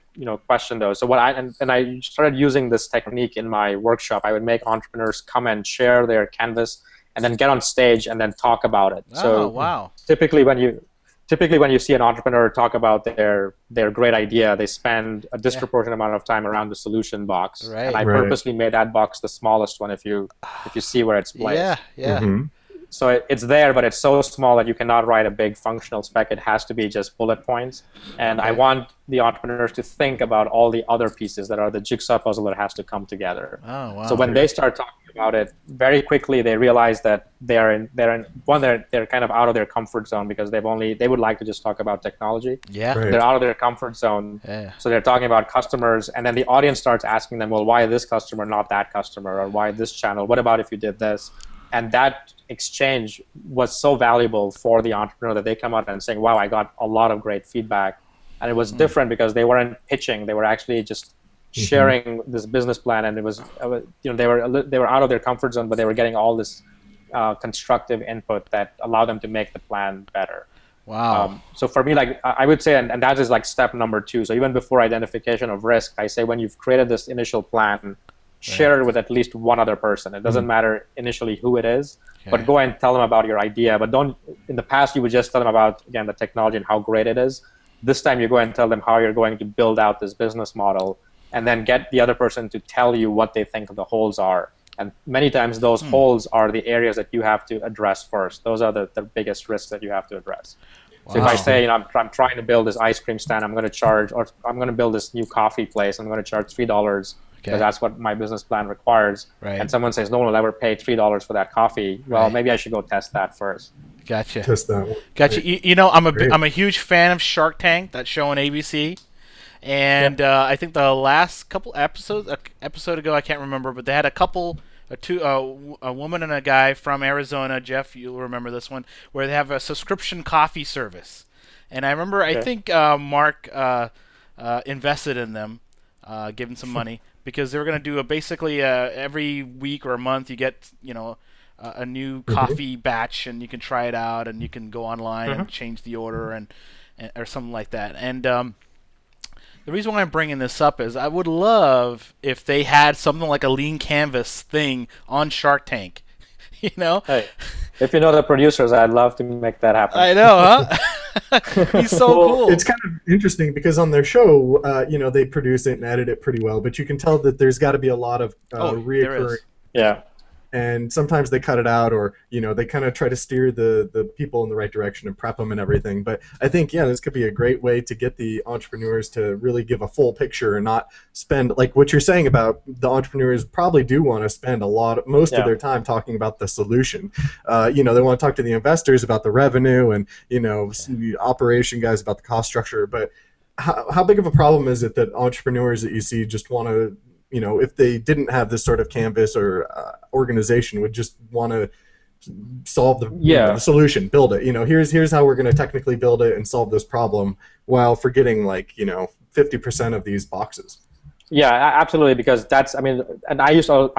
question those. So I started using this technique in my workshop. I would make entrepreneurs come and share their canvas and then get on stage and then talk about it. Oh, So wow. typically when you see an entrepreneur talk about their great idea, they spend a disproportionate amount of time around the solution box. Right. And I Right. purposely made that box the smallest one if you see where it's placed. Yeah. Yeah. Mhm. So it's there, but it's so small that you cannot write a big functional spec. It has to be just bullet points. And I Okay. want the entrepreneurs to think about all the other pieces that are the jigsaw puzzle that has to come together. Oh, wow. So when they start talking about it, very quickly they realize that they're kind of out of their comfort zone because they would like to just talk about technology. Yeah. Right. They're out of their comfort zone. Yeah. So they're talking about customers, and then the audience starts asking them, well, why this customer, not that customer, or why this channel? What about if you did this? And that exchange was so valuable for the entrepreneur that they come out and saying, wow, I got a lot of great feedback. And it was different because they weren't pitching; they were actually just sharing this business plan, and it was, they were out of their comfort zone, but they were getting all this constructive input that allowed them to make the plan better. Wow. So for me, like I would say, and that is like step number 2. So even before identification of risk, I say when you've created this initial plan, share it with at least one other person. It doesn't matter initially who it is, but go and tell them about your idea. But don't. In the past, you would just tell them about, again, the technology and how great it is. This time, you go and tell them how you're going to build out this business model, and then get the other person to tell you what they think the holes are. And many times those holes are the areas that you have to address first. Those are the biggest risks that you have to address. Wow. So if I say, I'm trying to build this ice cream stand, I'm going to charge, or I'm going to build this new coffee place, I'm going to charge $3 because that's what my business plan requires. Right. And someone says, no one will ever pay $3 for that coffee. Well, maybe I should go test that first. Gotcha. Test that one. Gotcha. Right. You know, I'm a huge fan of Shark Tank, that show on ABC. And I think the last couple episode ago, I can't remember, but they had a woman and a guy from Arizona. Jeff, you'll remember this one, where they have a subscription coffee service. And I remember, I think Mark invested in them, gave them some money, because they were going to do basically every week or a month you get a new coffee batch, and you can try it out, and you can go online and change the order and or something like that. And the reason why I'm bringing this up is I would love if they had something like a lean canvas thing on Shark Tank. Hey, if you know the producers, I'd love to make that happen. I know, huh? He's so cool. It's kind of interesting because on their show, they produce it and edit it pretty well, but you can tell that there's got to be a lot of reoccurring. Yeah. And sometimes they cut it out, or they kind of try to steer the people in the right direction and prep them and everything. But I think this could be a great way to get the entrepreneurs to really give a full picture and not spend, like what you're saying about the entrepreneurs probably do want to spend most of their time talking about the solution. They want to talk to the investors about the revenue and the operation guys about the cost structure. But how big of a problem is it that entrepreneurs that you see just want to, if they didn't have this sort of canvas or organization, would just want to solve the solution, build it. Here's how we're going to technically build it and solve this problem, while forgetting 50% of these boxes. Yeah, absolutely. Because and so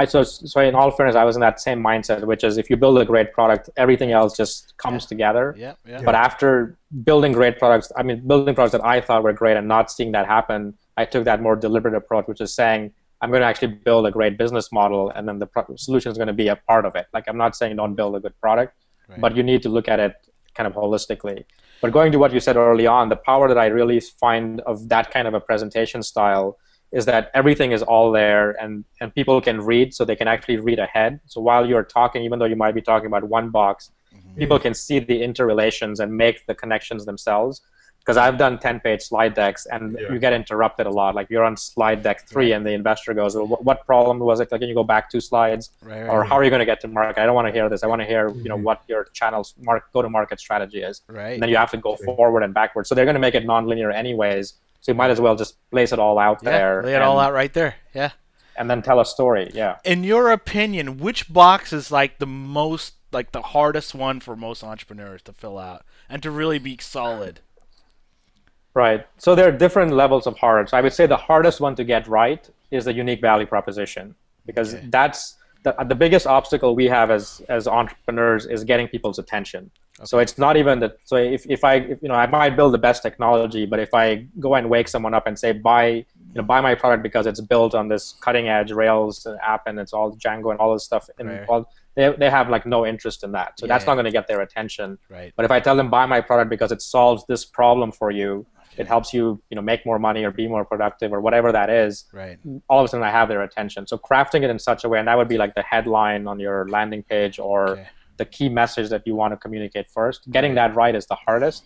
in all fairness, I was in that same mindset, which is if you build a great product, everything else just comes together. Yeah. But after building great products, building products that I thought were great and not seeing that happen, I took that more deliberate approach, which is saying, I'm going to actually build a great business model, and then the solution is going to be a part of it. Like, I'm not saying don't build a good product, but you need to look at it kind of holistically. But going to what you said early on, the power that I really find of that kind of a presentation style is that everything is all there, and people can read, so they can actually read ahead. So while you're talking, even though you might be talking about one box, people can see the interrelations and make the connections themselves. Because I've done 10-page slide decks, and you get interrupted a lot. Like, you're on slide deck 3, and the investor goes, well, what problem was it? Like, can you go back 2 slides? Or how are you going to get to market? I don't want to hear this. I want to hear what your channel's go-to-market strategy is. Right. And then you have to go forward and backwards. So they're going to make it nonlinear anyways. So you might as well just place it all out there. Lay it all out right there. Yeah. And then tell a story. Yeah. In your opinion, which box is the most, the hardest one for most entrepreneurs to fill out and to really be solid? Right. So there are different levels of hard. So I would say the hardest one to get right is the unique value proposition, because that's the biggest obstacle we have as entrepreneurs is getting people's attention. Okay. So it's not even that. So if I might build the best technology, but if I go and wake someone up and say buy my product because it's built on this cutting edge Rails app and it's all Django and all this stuff, and they have no interest in that. So that's not going to get their attention. Right. But if I tell them buy my product because it solves this problem for you, it helps you, make more money or be more productive or whatever that is. Right. All of a sudden, I have their attention. So crafting it in such a way, and that would be like the headline on your landing page or the key message that you want to communicate first. Getting that right is the hardest.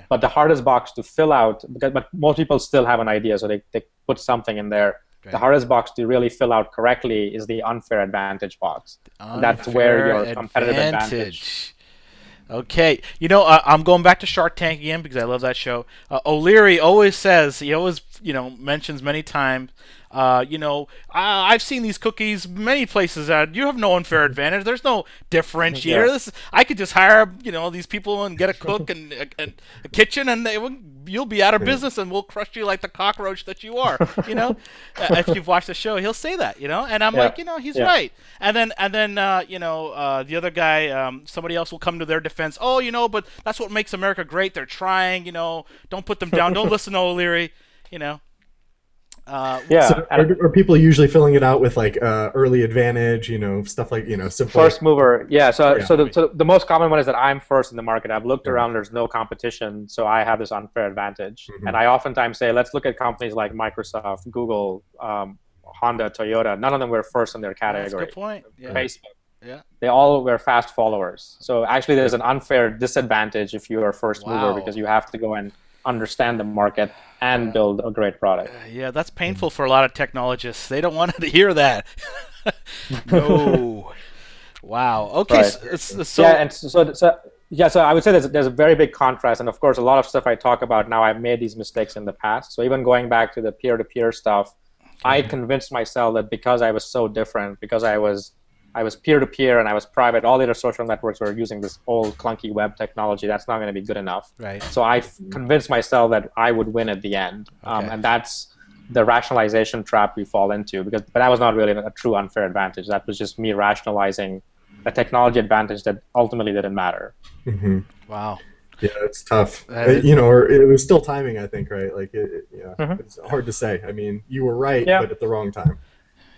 But the hardest box to fill out, but most people still have an idea, so they put something in there. The hardest box to really fill out correctly is the unfair advantage box. And that's where your competitive advantage. Okay, I'm going back to Shark Tank again because I love that show. O'Leary always says, he always, mentions many times, I've seen these cookies many places. You have no unfair advantage. There's no differentiator. Yeah. I could just hire, these people and get a cook and a kitchen, and you'll be out of business, and we'll crush you like the cockroach that you are. If you've watched the show, he'll say that. And I'm like, he's right. And then the other guy, somebody else will come to their defense. Oh, but that's what makes America great. They're trying. Don't put them down. Don't listen to O'Leary. So are people usually filling it out with like early advantage, stuff like simple first mover? Yeah. So the most common one is that I'm first in the market. I've looked around. There's no competition, so I have this unfair advantage. And I oftentimes say, let's look at companies like Microsoft, Google, Honda, Toyota. None of them were first in their category. That's a good point. Yeah. Facebook. Yeah. They all were fast followers. So actually, there's an unfair disadvantage if you are first mover because you have to go and understand the market and build a great product. Yeah, that's painful for a lot of technologists. They don't want to hear that. No. Wow. Okay. Right. So I would say there's a very big contrast, and of course, a lot of stuff I talk about now, I've made these mistakes in the past. So even going back to the peer-to-peer stuff, I convinced myself that because I was so different, because I was peer-to-peer and I was private, all the other social networks were using this old clunky web technology. That's not going to be good enough. Right. So I convinced myself that I would win at the end. And that's the rationalization trap we fall into. But that was not really a true unfair advantage. That was just me rationalizing a technology advantage that ultimately didn't matter. Mm-hmm. Wow. Yeah, it's tough. Or it was still timing, I think, right? Like, it's hard to say. I mean, you were right, but at the wrong time.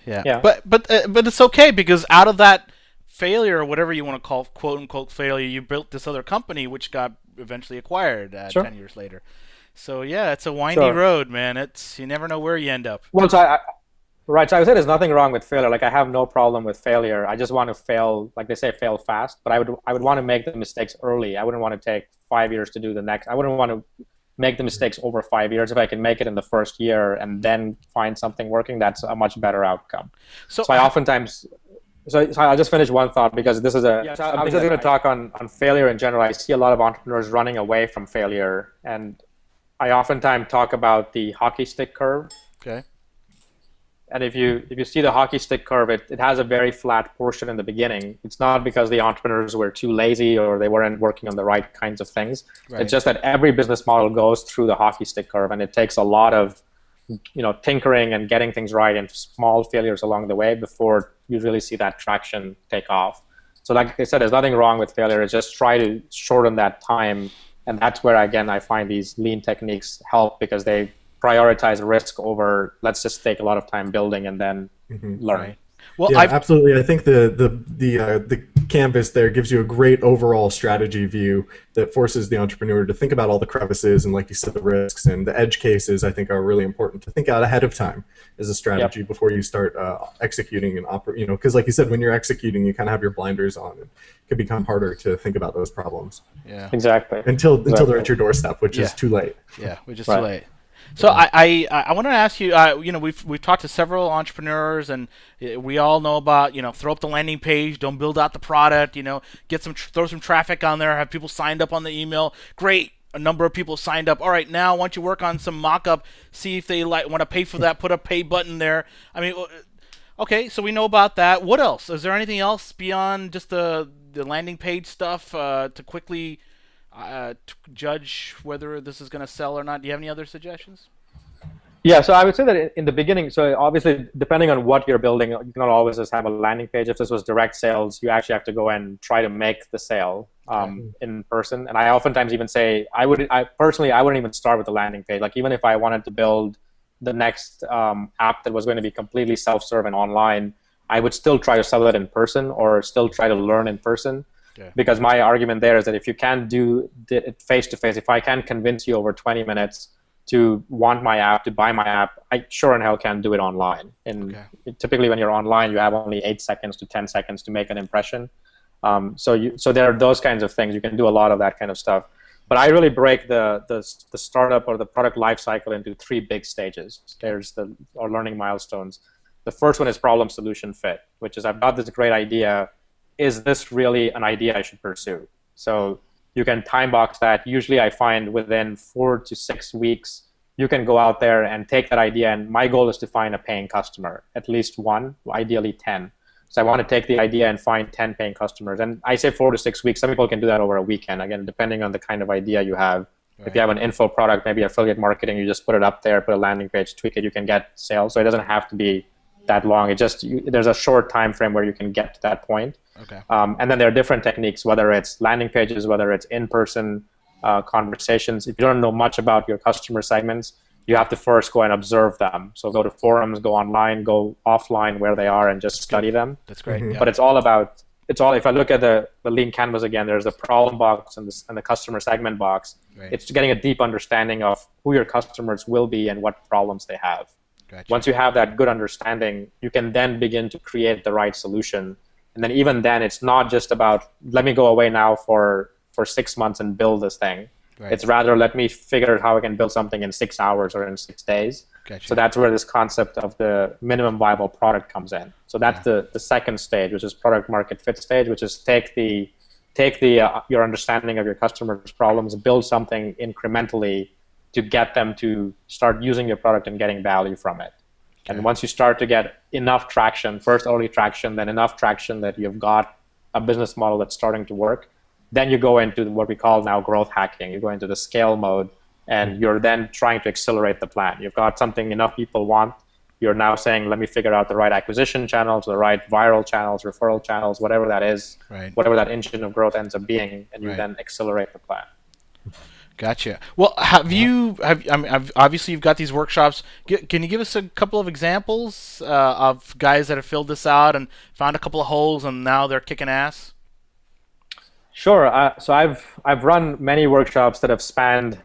Yeah. But it's okay because out of that failure, or whatever you want to call quote unquote failure, you built this other company which got eventually acquired 10 years later. So yeah, it's a windy road, man. You never know where you end up. Well, so I would say there's nothing wrong with failure. Like I have no problem with failure. I just want to fail, like they say, fail fast. But I would want to make the mistakes early. I wouldn't want to take 5 years to do the next. I wouldn't want to make the mistakes over 5 years. If I can make it in the first year and then find something working, that's a much better outcome. So I oftentimes, so I'll just finish one thought because this is I was just going to talk on failure in general. I see a lot of entrepreneurs running away from failure, and I oftentimes talk about the hockey stick curve. Okay. And if you see the hockey stick curve, it has a very flat portion in the beginning. It's not because the entrepreneurs were too lazy or they weren't working on the right kinds of things. Right. It's just that every business model goes through the hockey stick curve, and it takes a lot of tinkering and getting things right and small failures along the way before you really see that traction take off. So like I said, there's nothing wrong with failure. It's just try to shorten that time. And that's where, again, I find these lean techniques help because they prioritize risk over let's just take a lot of time building and then learn. Right. Well, yeah, absolutely. I think the canvas there gives you a great overall strategy view that forces the entrepreneur to think about all the crevices and, like you said, the risks and the edge cases. I think are really important to think out ahead of time as a strategy before you start executing and operate. Because like you said, when you're executing, you kind of have your blinders on, and it can become harder to think about those problems. Yeah, exactly. Until they're at your doorstep, which is too late. Yeah, which is too late. So I want to ask you, we've talked to several entrepreneurs, and we all know about, throw up the landing page, don't build out the product, get throw some traffic on there, have people signed up on the email. Great, a number of people signed up. All right, now why don't you work on some mock-up, see if they want to pay for that, put a pay button there. I mean, okay, so we know about that. What else? Is there anything else beyond just the landing page stuff to quickly to judge whether this is going to sell or not? Do you have any other suggestions? Yeah, so I would say that in the beginning, so obviously depending on what you're building, you cannot always just have a landing page. If this was direct sales, you actually have to go and try to make the sale in person. And I oftentimes even say, I personally wouldn't even start with the landing page. Like even if I wanted to build the next app that was going to be completely self-serve and online, I would still try to sell it in person or still try to learn in person. Okay. Because my argument there is that if you can do it face-to-face, if I can convince you over 20 minutes to want my app, to buy my app, I sure in hell can do it online. And typically when you're online, you have only 8 seconds to 10 seconds to make an impression. So there are those kinds of things. You can do a lot of that kind of stuff. But I really break the startup or the product lifecycle into three big stages. There's our learning milestones. The first one is problem solution fit, which is I've got this great idea. Is this really an idea I should pursue? So you can time box that. Usually I find within 4 to 6 weeks, you can go out there and take that idea. And my goal is to find a paying customer, at least one, ideally 10. So I want to take the idea and find 10 paying customers. And I say 4 to 6 weeks. Some people can do that over a weekend, again, depending on the kind of idea you have. Right. If you have an info product, maybe affiliate marketing, you just put it up there, put a landing page, tweak it, you can get sales. So it doesn't have to be that long. It just there's a short time frame where you can get to that point. Okay. And then there are different techniques, whether it's landing pages, whether it's in-person conversations. If you don't know much about your customer segments, you have to first go and observe them. So go to forums, go online, go offline where they are, and just study them. That's great. Mm-hmm. Yeah. But if I look at the lean canvas again, there's the problem box and the customer segment box. Right. It's getting a deep understanding of who your customers will be and what problems they have. Gotcha. Once you have that good understanding, you can then begin to create the right solution. And then even then, it's not just about, let me go away now for 6 months and build this thing. Right. It's rather, let me figure out how I can build something in 6 hours or in 6 days. Gotcha. So that's where this concept of the minimum viable product comes in. So that's the second stage, which is product market fit stage, which is take your understanding of your customers' problems, build something incrementally to get them to start using your product and getting value from it. Okay. And once you start to get enough traction, first early traction, then enough traction that you've got a business model that's starting to work, then you go into what we call now growth hacking. You go into the scale mode, and you're then trying to accelerate the plan. You've got something enough people want. You're now saying, let me figure out the right acquisition channels, the right viral channels, referral channels, whatever that is, whatever that engine of growth ends up being, and you then accelerate the plan. Gotcha. Well, obviously you've got these workshops. Can you give us a couple of examples of guys that have filled this out and found a couple of holes and now they're kicking ass? Sure. So I've run many workshops that have spanned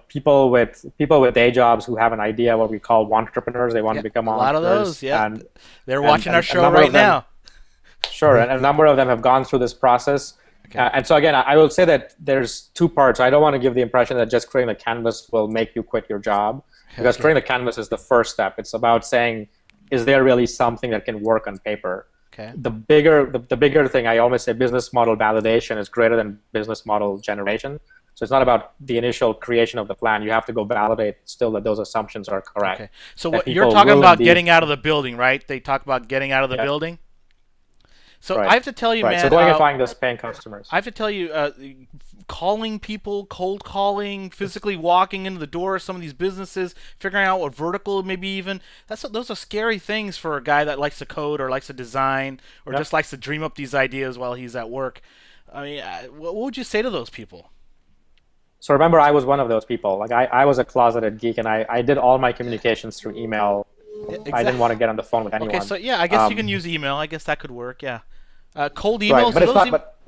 people with day jobs who have an idea, what we call entrepreneurs. They want to become entrepreneurs. A lot of those, yeah. And they're watching our show right now. Sure, and a number of them have gone through this process. Okay. And so again, I will say that there's two parts. I don't want to give the impression that just creating the canvas will make you quit your job, because creating the canvas is the first step. It's about saying, is there really something that can work on paper? Okay. The bigger thing, I always say business model validation is greater than business model generation. So it's not about the initial creation of the plan. You have to go validate still that those assumptions are correct. Okay. So what you're talking about getting out of the building, right? They talk about getting out of the building. So I have to tell you, man. So going and finding those paying customers. I have to tell you, calling people, cold calling, physically walking into the door of some of these businesses, figuring out what vertical, maybe even those are scary things for a guy that likes to code or likes to design or just likes to dream up these ideas while he's at work. I mean, what would you say to those people? So remember, I was one of those people. Like I was a closeted geek, and I did all my communications through email. Exactly. I didn't want to get on the phone with anyone. Okay, so I guess you can use email. I guess that could work. Yeah. Cold emails. Right, but it's not. But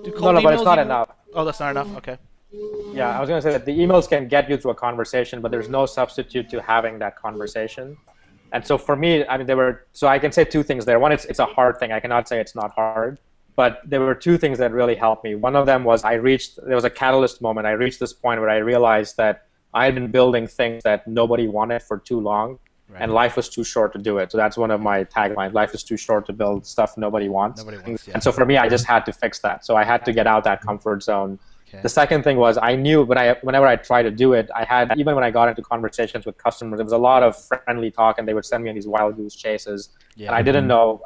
it's not enough. Oh, that's not enough. Okay. Yeah, I was going to say that the emails can get you through a conversation, but there's no substitute to having that conversation. And so for me, I mean, so I can say two things there. One, it's a hard thing. I cannot say it's not hard, but there were two things that really helped me. One of them was there was a catalyst moment. I reached this point where I realized that I had been building things that nobody wanted for too long. Right. And life was too short to do it. So that's one of my taglines. Life is too short to build stuff nobody wants. And so for me, I just had to fix that. So I had to get out that comfort zone. Okay. The second thing was I knew whenever I tried to do it, even when I got into conversations with customers, there was a lot of friendly talk, and they would send me on these wild goose chases. Yeah. And I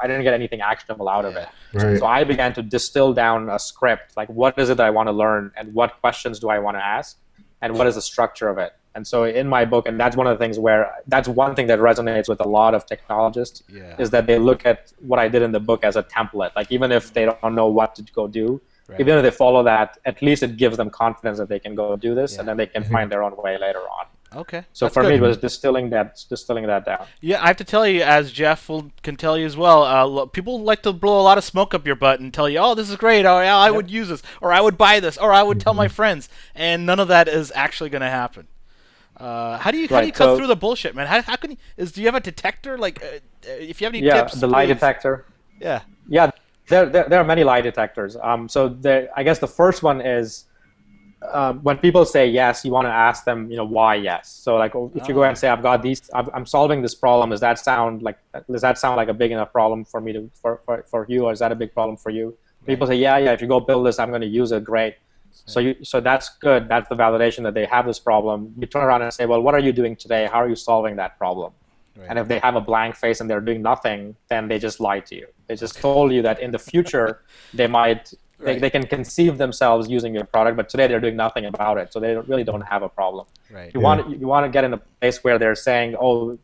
didn't get anything actionable out of it. Right. So I began to distill down a script, like what is it that I want to learn, and what questions do I want to ask, and what is the structure of it. And so in my book, and that's one of the things that's one thing that resonates with a lot of technologists, is that they look at what I did in the book as a template. Like even if they don't know what to go do, even if they follow that, at least it gives them confidence that they can go do this, and then they can find their own way later on. Okay. So for me, it was distilling that down. Yeah, I have to tell you, as Jeff can tell you as well, people like to blow a lot of smoke up your butt and tell you, oh, this is great, or yeah, I would use this, or I would buy this, or I would tell my friends, and none of that is actually going to happen. How do you cut through the bullshit, man? How can you? Do you have a detector? Like, if you have any tips, the lie detector. Yeah. There are many lie detectors. So I guess the first one is when people say yes, you want to ask them, why yes. So like if you go and say, I've got these, I'm solving this problem. Does that sound like a big enough problem for me for you, or is that a big problem for you? Right. People say, yeah. If you go build this, I'm going to use it. Great. Right. So that's good. That's the validation that they have this problem. You turn around and say, well, what are you doing today? How are you solving that problem? Right. And if they have a blank face and they're doing nothing, then they just lied to you. They just told you that in the future they might. Right. They can conceive themselves using your product, but today they're doing nothing about it, so they really don't have a problem. Right. You want to get in a place where they're saying, oh,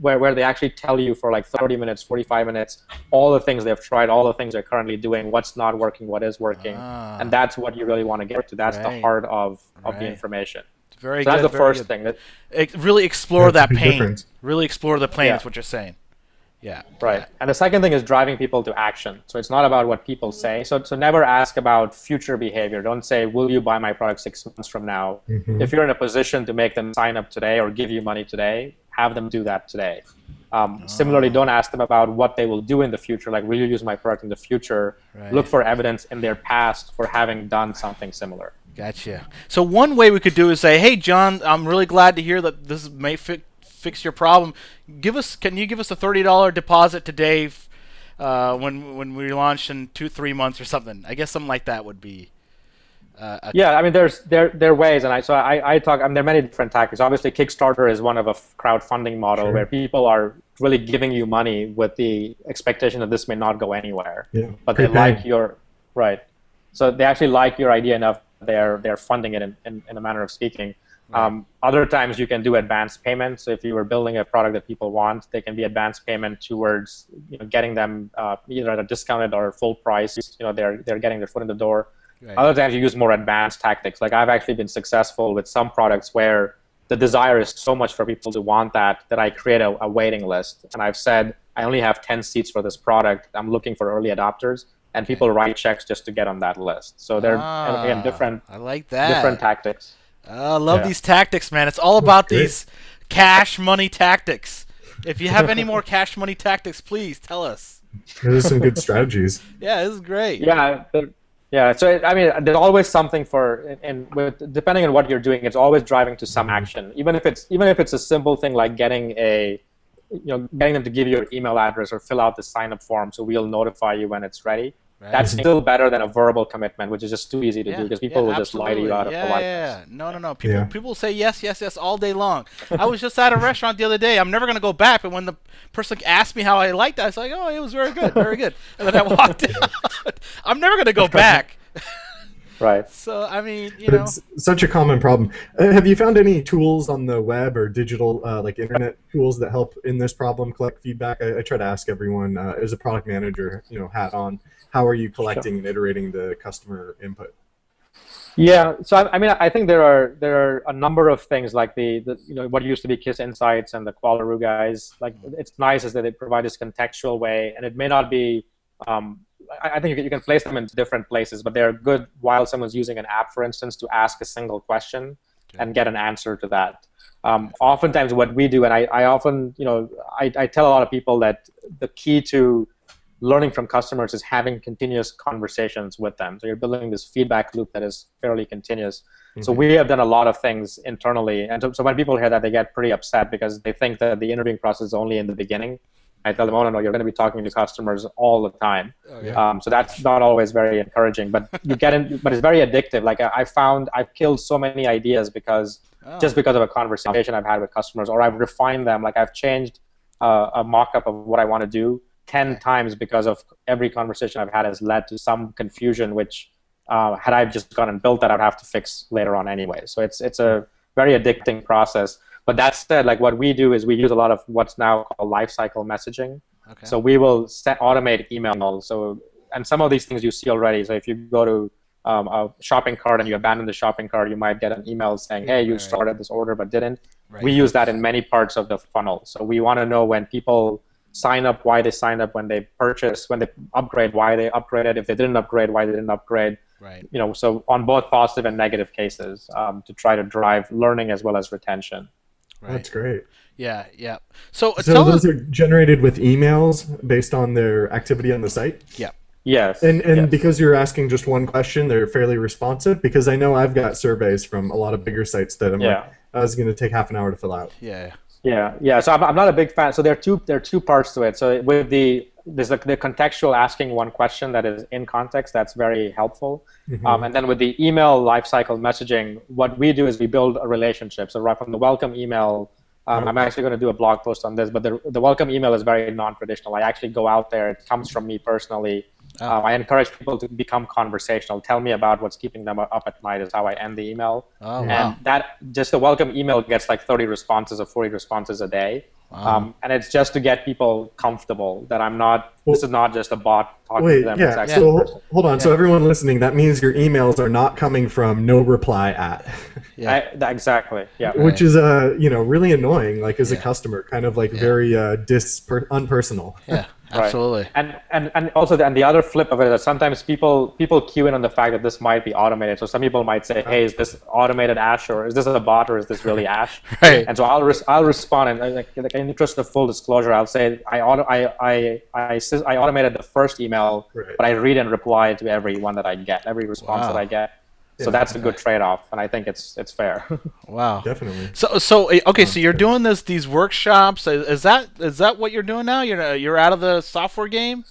where they actually tell you for like 30 minutes, 45 minutes, all the things they've tried, all the things they're currently doing, what's not working, what is working, and that's what you really want to get to. That's the heart of the information. Very so good. That's the first thing. Really explore that pain. Difference. Really explore the pain is what you're saying. Yeah. Right. And the second thing is driving people to action. So it's not about what people say. So never ask about future behavior. Don't say, will you buy my product 6 months from now? Mm-hmm. If you're in a position to make them sign up today or give you money today, have them do that today. Similarly, don't ask them about what they will do in the future, like will you use my product in the future? Right. Look for evidence in their past for having done something similar. Gotcha. So one way we could do is say, hey, John, I'm really glad to hear that this may fix your problem. Can you give us a $30 deposit today when we launch in 2-3 months or something? I guess something like that would be I mean there are ways, and I talk. I mean, there are many different tactics. Obviously Kickstarter is one of a crowdfunding model where people are really giving you money with the expectation that this may not go anywhere, but they like your so they actually like your idea enough they're funding it in a manner of speaking. Right. Other times you can do advance payments. So if you were building a product that people want, they can be advance payment towards getting them either at a discounted or full price. They're getting their foot in the door. Right. Other times you use more advanced tactics. Like I've actually been successful with some products where the desire is so much for people to want that I create a waiting list. And I've said, I only have 10 seats for this product. I'm looking for early adopters. And people write checks just to get on that list. So they're, again, different. I like that. Different tactics. I love these tactics, man. It's all about these cash money tactics. If you have any more cash money tactics, please tell us. Those are some good strategies. Yeah, this is great. Yeah. So I mean, there's always something depending on what you're doing, it's always driving to some action. Even if it's a simple thing like getting them to give you your email address or fill out the sign-up form, so we'll notify you when it's ready. Right. That's still better than a verbal commitment, which is just too easy to do because people will just lie to you out of politeness. No. People say yes all day long. I was just at a restaurant the other day. I'm never going to go back, but when the person asked me how I liked it, I was like, oh, it was very good, very good. And then I walked out. I'm never going to go back. Right. So, I mean, It's such a common problem. Have you found any tools on the web or digital, like internet tools that help in this problem, collect feedback? I try to ask everyone, as a product manager, hat on, how are you collecting and iterating the customer input? Yeah, so I mean, I think there are a number of things like the what used to be Kiss Insights and the Qualaroo guys. Like, it's nice is that they provide this contextual way, and it may not be. I think you can place them in different places, but they're good while someone's using an app, for instance, to ask a single question and get an answer to that. Oftentimes, what we do, and I often, I tell a lot of people that the key to learning from customers is having continuous conversations with them. So you're building this feedback loop that is fairly continuous. Mm-hmm. So we have done a lot of things internally, and so when people hear that, they get pretty upset because they think that the interviewing process is only in the beginning. I tell them, oh, no, you're going to be talking to customers all the time. Oh, yeah. So that's not always very encouraging, but but it's very addictive. Like I've killed so many ideas just because of a conversation I've had with customers, or I've refined them. Like I've changed a mock-up of what I want to do 10 times because of every conversation I've had has led to some confusion, which had I just gone and built that, I'd have to fix later on anyway. So it's a very addicting process. But that said, like what we do is we use a lot of what's now called lifecycle messaging. Okay. So we will automate email. So, and some of these things you see already. So if you go to a shopping cart and you abandon the shopping cart, you might get an email saying, hey, you started this order but didn't. Right. We use that in many parts of the funnel. So we want to know when people sign up, why they signed up, when they purchase, when they upgrade, why they upgraded, if they didn't upgrade, why they didn't upgrade. Right. So on both positive and negative cases, to try to drive learning as well as retention. Right. That's great. Yeah. So those are generated with emails based on their activity on the site? Yeah. Yes, And yes. because you're asking just one question, they're fairly responsive. Because I know I've got surveys from a lot of bigger sites that I'm like, Yeah. I was going to take half an hour to fill out. Yeah. Yeah, yeah. So I'm not a big fan. So there are two parts to it. So with there's the contextual asking one question that is in context. That's very helpful. Hmm. And then with the email lifecycle messaging, what we do is we build a relationship. So right from the welcome email, I'm Okay. actually going to do a blog post on this. But the welcome email is very non-traditional. I actually go out there. It comes from me personally. Oh. I encourage people to become conversational. Tell me about what's keeping them up at night is how I end the email. Oh, Yeah. And wow. that just the welcome email gets like 30 responses or 40 responses a day. Wow. And it's just to get people comfortable that this Well, is not just a bot talking to wait, them. It's yeah. actually Yeah. a So person. hold on. So Yeah. everyone listening, that means your emails are not coming from no reply at, Yeah. Exactly. Yeah. which Right. is really annoying. Like as a Yeah. customer, kind of like Yeah. very unpersonal. Yeah. Right. Absolutely. And also and the other flip of it is that sometimes people cue in on the fact that this might be automated. So some people might say, "Hey, is this automated Ash, or is this a bot, or is this really Ash?" Right. And so I'll respond, and like in the interest of full disclosure, I'll say I automated the first email, Right. but I read and reply to every one that I get, every response that Wow. I get. So Yeah. that's a good trade-off, and I think it's fair. Wow. Definitely. Okay, so you're Okay. doing these workshops. Is that what you're doing now? You're out of the software game?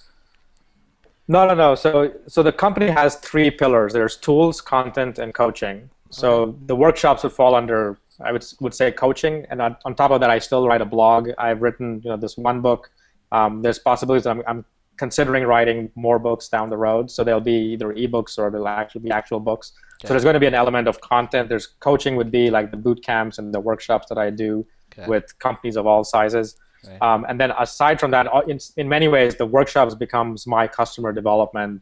No, no, no. So the company has three pillars. There's tools, content, and coaching. Okay. So the workshops would fall under, I would say, coaching. And on top of that, I still write a blog. I've written, this one book. There's possibilities that I'm considering writing more books down the road. So there'll be either ebooks or there'll actually be actual books. So Okay. there's going to be an element of content. There's coaching would be like the boot camps and the workshops that I do Okay. with companies of all sizes. Right. And then aside from that, in many ways, the workshops becomes my customer development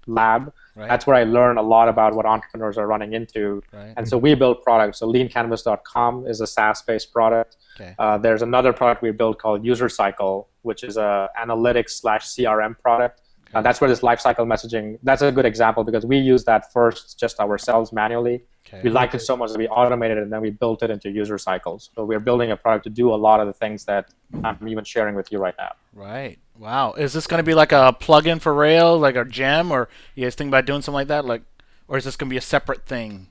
lab. Right. That's where I learn a lot about what entrepreneurs are running into. Right. And so we build products. So leancanvas.com is a SaaS-based product. Okay. There's another product we built called User Cycle, which is a analytics/CRM product. Okay. That's where this lifecycle messaging, that's a good example because we use that first just ourselves manually. Okay. We liked it so much that we automated it and then we built it into user cycles. So we're building a product to do a lot of the things that I'm even sharing with you right now. Right. Wow. Is this going to be like a plugin for Rails, like a gem, or you guys think about doing something like that, or is this going to be a separate thing?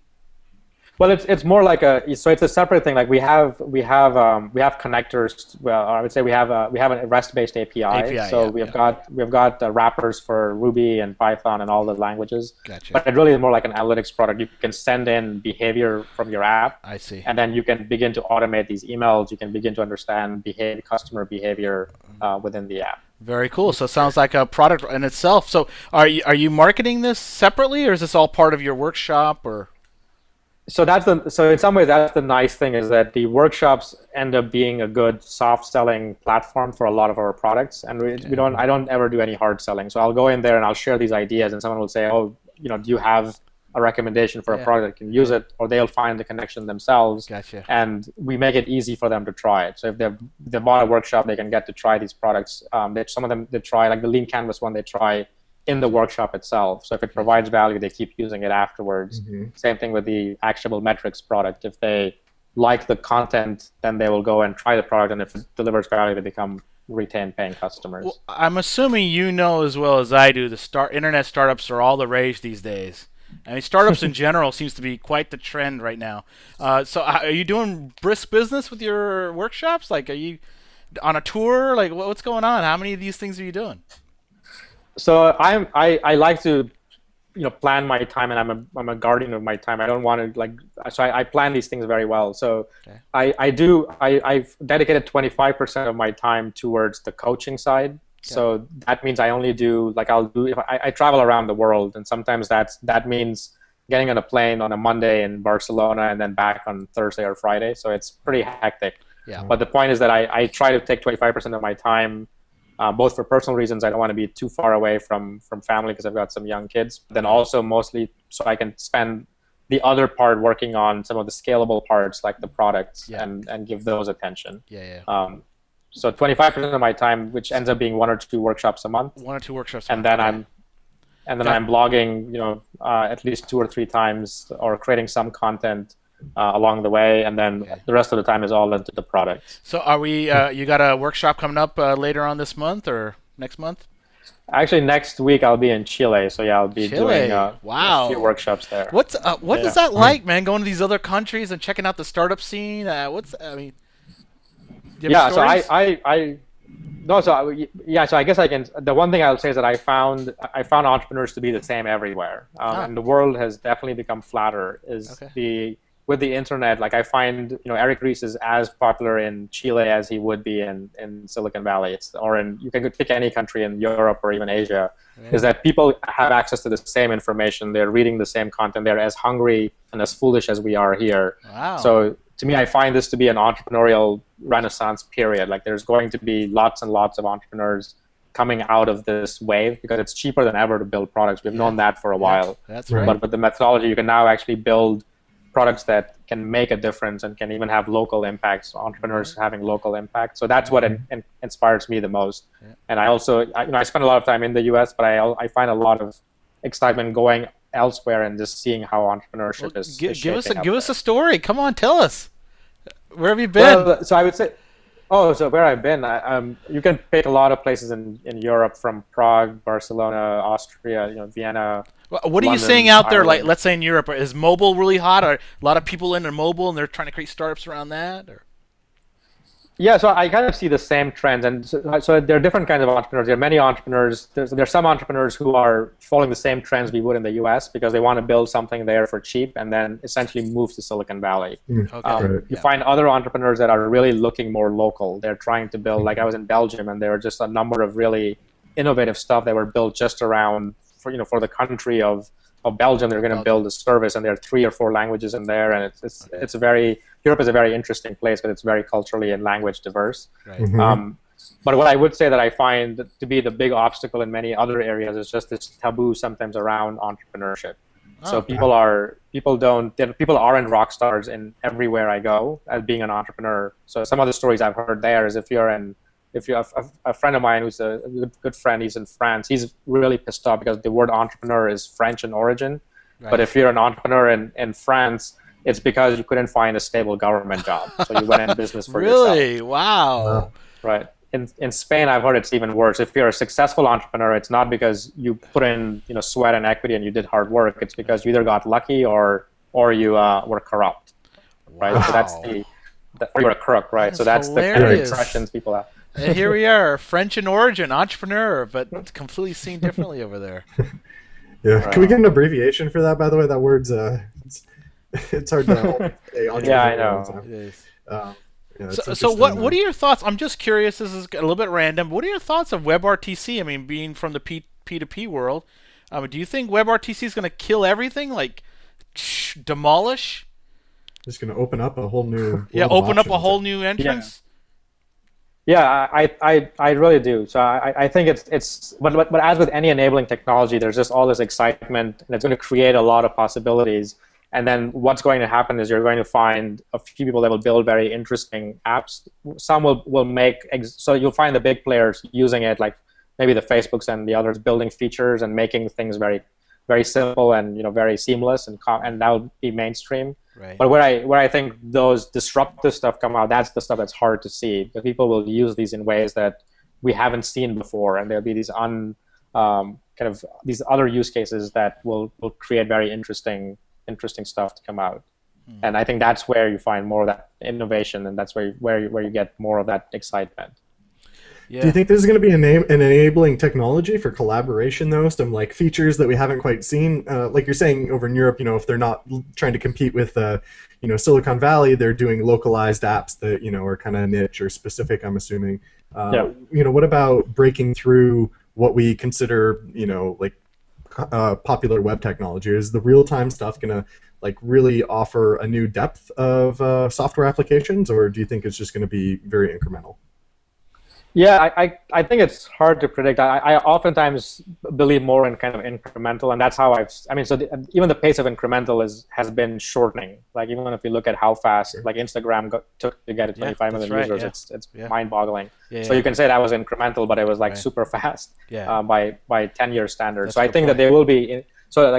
Well, it's more like it's a separate thing. Like we have connectors. Well, I would say we have a REST-based API. API, So yeah, we've got wrappers for Ruby and Python and all the languages. Gotcha. But it really is more like an analytics product. You can send in behavior from your app, I see. and then you can begin to automate these emails. You can begin to understand customer behavior within the app. Very cool. So it sounds like a product in itself. So are you marketing this separately, or is this all part of your workshop, or? So in some ways that's the nice thing is that the workshops end up being a good soft selling platform for a lot of our products, and I don't ever do any hard selling. So I'll go in there and I'll share these ideas, and someone will say, oh, do you have a recommendation for a product that can use it, or they'll find the connection themselves. Gotcha. And we make it easy for them to try it. So if they bought a workshop, they can get to try these products. Some of them they try, like the Lean Canvas one, they try in the workshop itself. So if it provides value, they keep using it afterwards. Mm-hmm. Same thing with the actionable metrics product. If they like the content, then they will go and try the product, and if it delivers value, they become retained paying customers. Well, I'm assuming you know as well as I do, internet startups are all the rage these days. I mean, startups in general seems to be quite the trend right now. So are you doing brisk business with your workshops? Like, are you on a tour? Like, what's going on? How many of these things are you doing? So I like to plan my time, and I'm a guardian of my time. I don't want to so I plan these things very well. So Okay. I've dedicated 25% of my time towards the coaching side. So that means I only do I travel around the world, and sometimes that means getting on a plane on a Monday in Barcelona and then back on Thursday or Friday. So it's pretty hectic. Yeah. But the point is that I try to take 25% of my time, both for personal reasons. I don't want to be too far away from family because I've got some young kids. But then also mostly so I can spend the other part working on some of the scalable parts like the products and give those attention. Yeah. So 25% of my time, which ends up being 1 or 2 workshops a month, One or two workshops. and then okay. I'm blogging, at least 2 or 3 times, or creating some content along the way, and then the rest of the time is all into the product. So are we? You got a workshop coming up later on this month or next month? Actually, next week I'll be in Chile, so yeah, I'll be doing Chile. a few Wow. workshops there. What is Yeah. that like, man? Going to these other countries and checking out the startup scene. I mean, do you have any Yeah, so stories? I no, so yeah, so I guess I can. The one thing I'll say is that I found entrepreneurs to be the same everywhere, Ah, and the world has definitely become flatter. Is okay. the With the internet, like I find, Eric Ries is as popular in Chile as he would be in Silicon Valley. Or in, you can pick any country in Europe or even Asia. Right. Is that people have access to the same information, they're reading the same content, they're as hungry and as foolish as we are here. Wow. So to me, I find this to be an entrepreneurial renaissance period. Like there's going to be lots and lots of entrepreneurs coming out of this wave because it's cheaper than ever to build products. We've known that for a while. That's Right. right. But with the methodology, you can now actually build products that can make a difference and can even have local impacts. Entrepreneurs having local impact. So that's what inspires me the most. Yeah. And I also, I spend a lot of time in the U.S., but I find a lot of excitement going elsewhere and just seeing how entrepreneurship Well, is give us shaping up give us there. a story. Come on, tell us. Where have you been? Well, so I would say, oh, so where I've been, you can pick a lot of places in Europe, from Prague, Barcelona, Austria, Vienna, What are you London, seeing out there? Like, Ireland. let's say in Europe, is mobile really hot? Are a lot of people into mobile and they're trying to create startups around that? Or Yeah, so I kind of see the same trends, and so there are different kinds of entrepreneurs. There are many entrepreneurs. There's some entrepreneurs who are following the same trends we would in the U.S. because they want to build something there for cheap and then essentially move to Silicon Valley. okay, Right. You find other entrepreneurs that are really looking more local. They're trying to build, like I was in Belgium, and there were just a number of really innovative stuff that were built just around for the country of Belgium. They're going to build a service, and there are 3 or 4 languages in there, and it's a very Europe is a very interesting place because it's very culturally and language diverse. right. But what I would say that I find to be the big obstacle in many other areas is just this taboo sometimes around entrepreneurship. So Oh, people aren't rock stars in everywhere I go as being an entrepreneur. So some of the stories I've heard there is if you're a friend of mine who's a good friend, he's in France, he's really pissed off because the word entrepreneur is French in origin. right. But if you're an entrepreneur in France, it's because you couldn't find a stable government job. So you went in business for yourself. Really? Wow. Right. In Spain, I've heard it's even worse. If you're a successful entrepreneur, it's not because you put in sweat and equity and you did hard work. It's because you either got lucky or you were corrupt. Right. Wow. So that's or you're a crook. Right. So That's that's the kind of hilarious. impressions people have. And here we are, French in origin, entrepreneur, but completely seen differently over there. Yeah. Can we get an abbreviation for that? By the way, that word's it's hard to say. Yeah, I know. It is. Yeah, it's So what interesting, what are your thoughts? I'm just curious. This is a little bit random. What are your thoughts of WebRTC? I mean, being from the P2P world, do you think WebRTC is going to kill everything, like demolish? just going to open up a whole new Yeah, world of open up a options. whole new entrance. Yeah, I really do. So I think but as with any enabling technology, there's just all this excitement, and it's going to create a lot of possibilities. And then what's going to happen is you're going to find a few people that will build very interesting apps. Some will make, so you'll find the big players using it, like maybe the Facebooks and the others, building features and making things very, very simple and very seamless, and that will be mainstream. Right. But where I think those disruptive stuff come out, that's the stuff that's hard to see, because people will use these in ways that we haven't seen before, and there'll be these these other use cases that will create very interesting stuff to come out. And I think that's where you find more of that innovation, and that's where you get more of that excitement. Yeah. Do you think this is going to be an enabling technology for collaboration, though? Some like features that we haven't quite seen, like you're saying over in Europe. If they're not trying to compete with, Silicon Valley, they're doing localized apps that are kind of niche or specific. I'm assuming. Yeah. What about breaking through what we consider, like popular web technology? Is the real-time stuff going to like really offer a new depth of software applications, or do you think it's just going to be very incremental? Yeah, I think it's hard to predict. I oftentimes believe more in kind of incremental, and that's how even the pace of incremental has been shortening. Like even if you look at how fast like Instagram took to get to 25 million that's right, users, yeah. it's Yeah. mind-boggling. Yeah, So yeah. you can say that was incremental, but it was like Right. super fast Yeah. by 10-year standards. That's So a I good think that point. there will be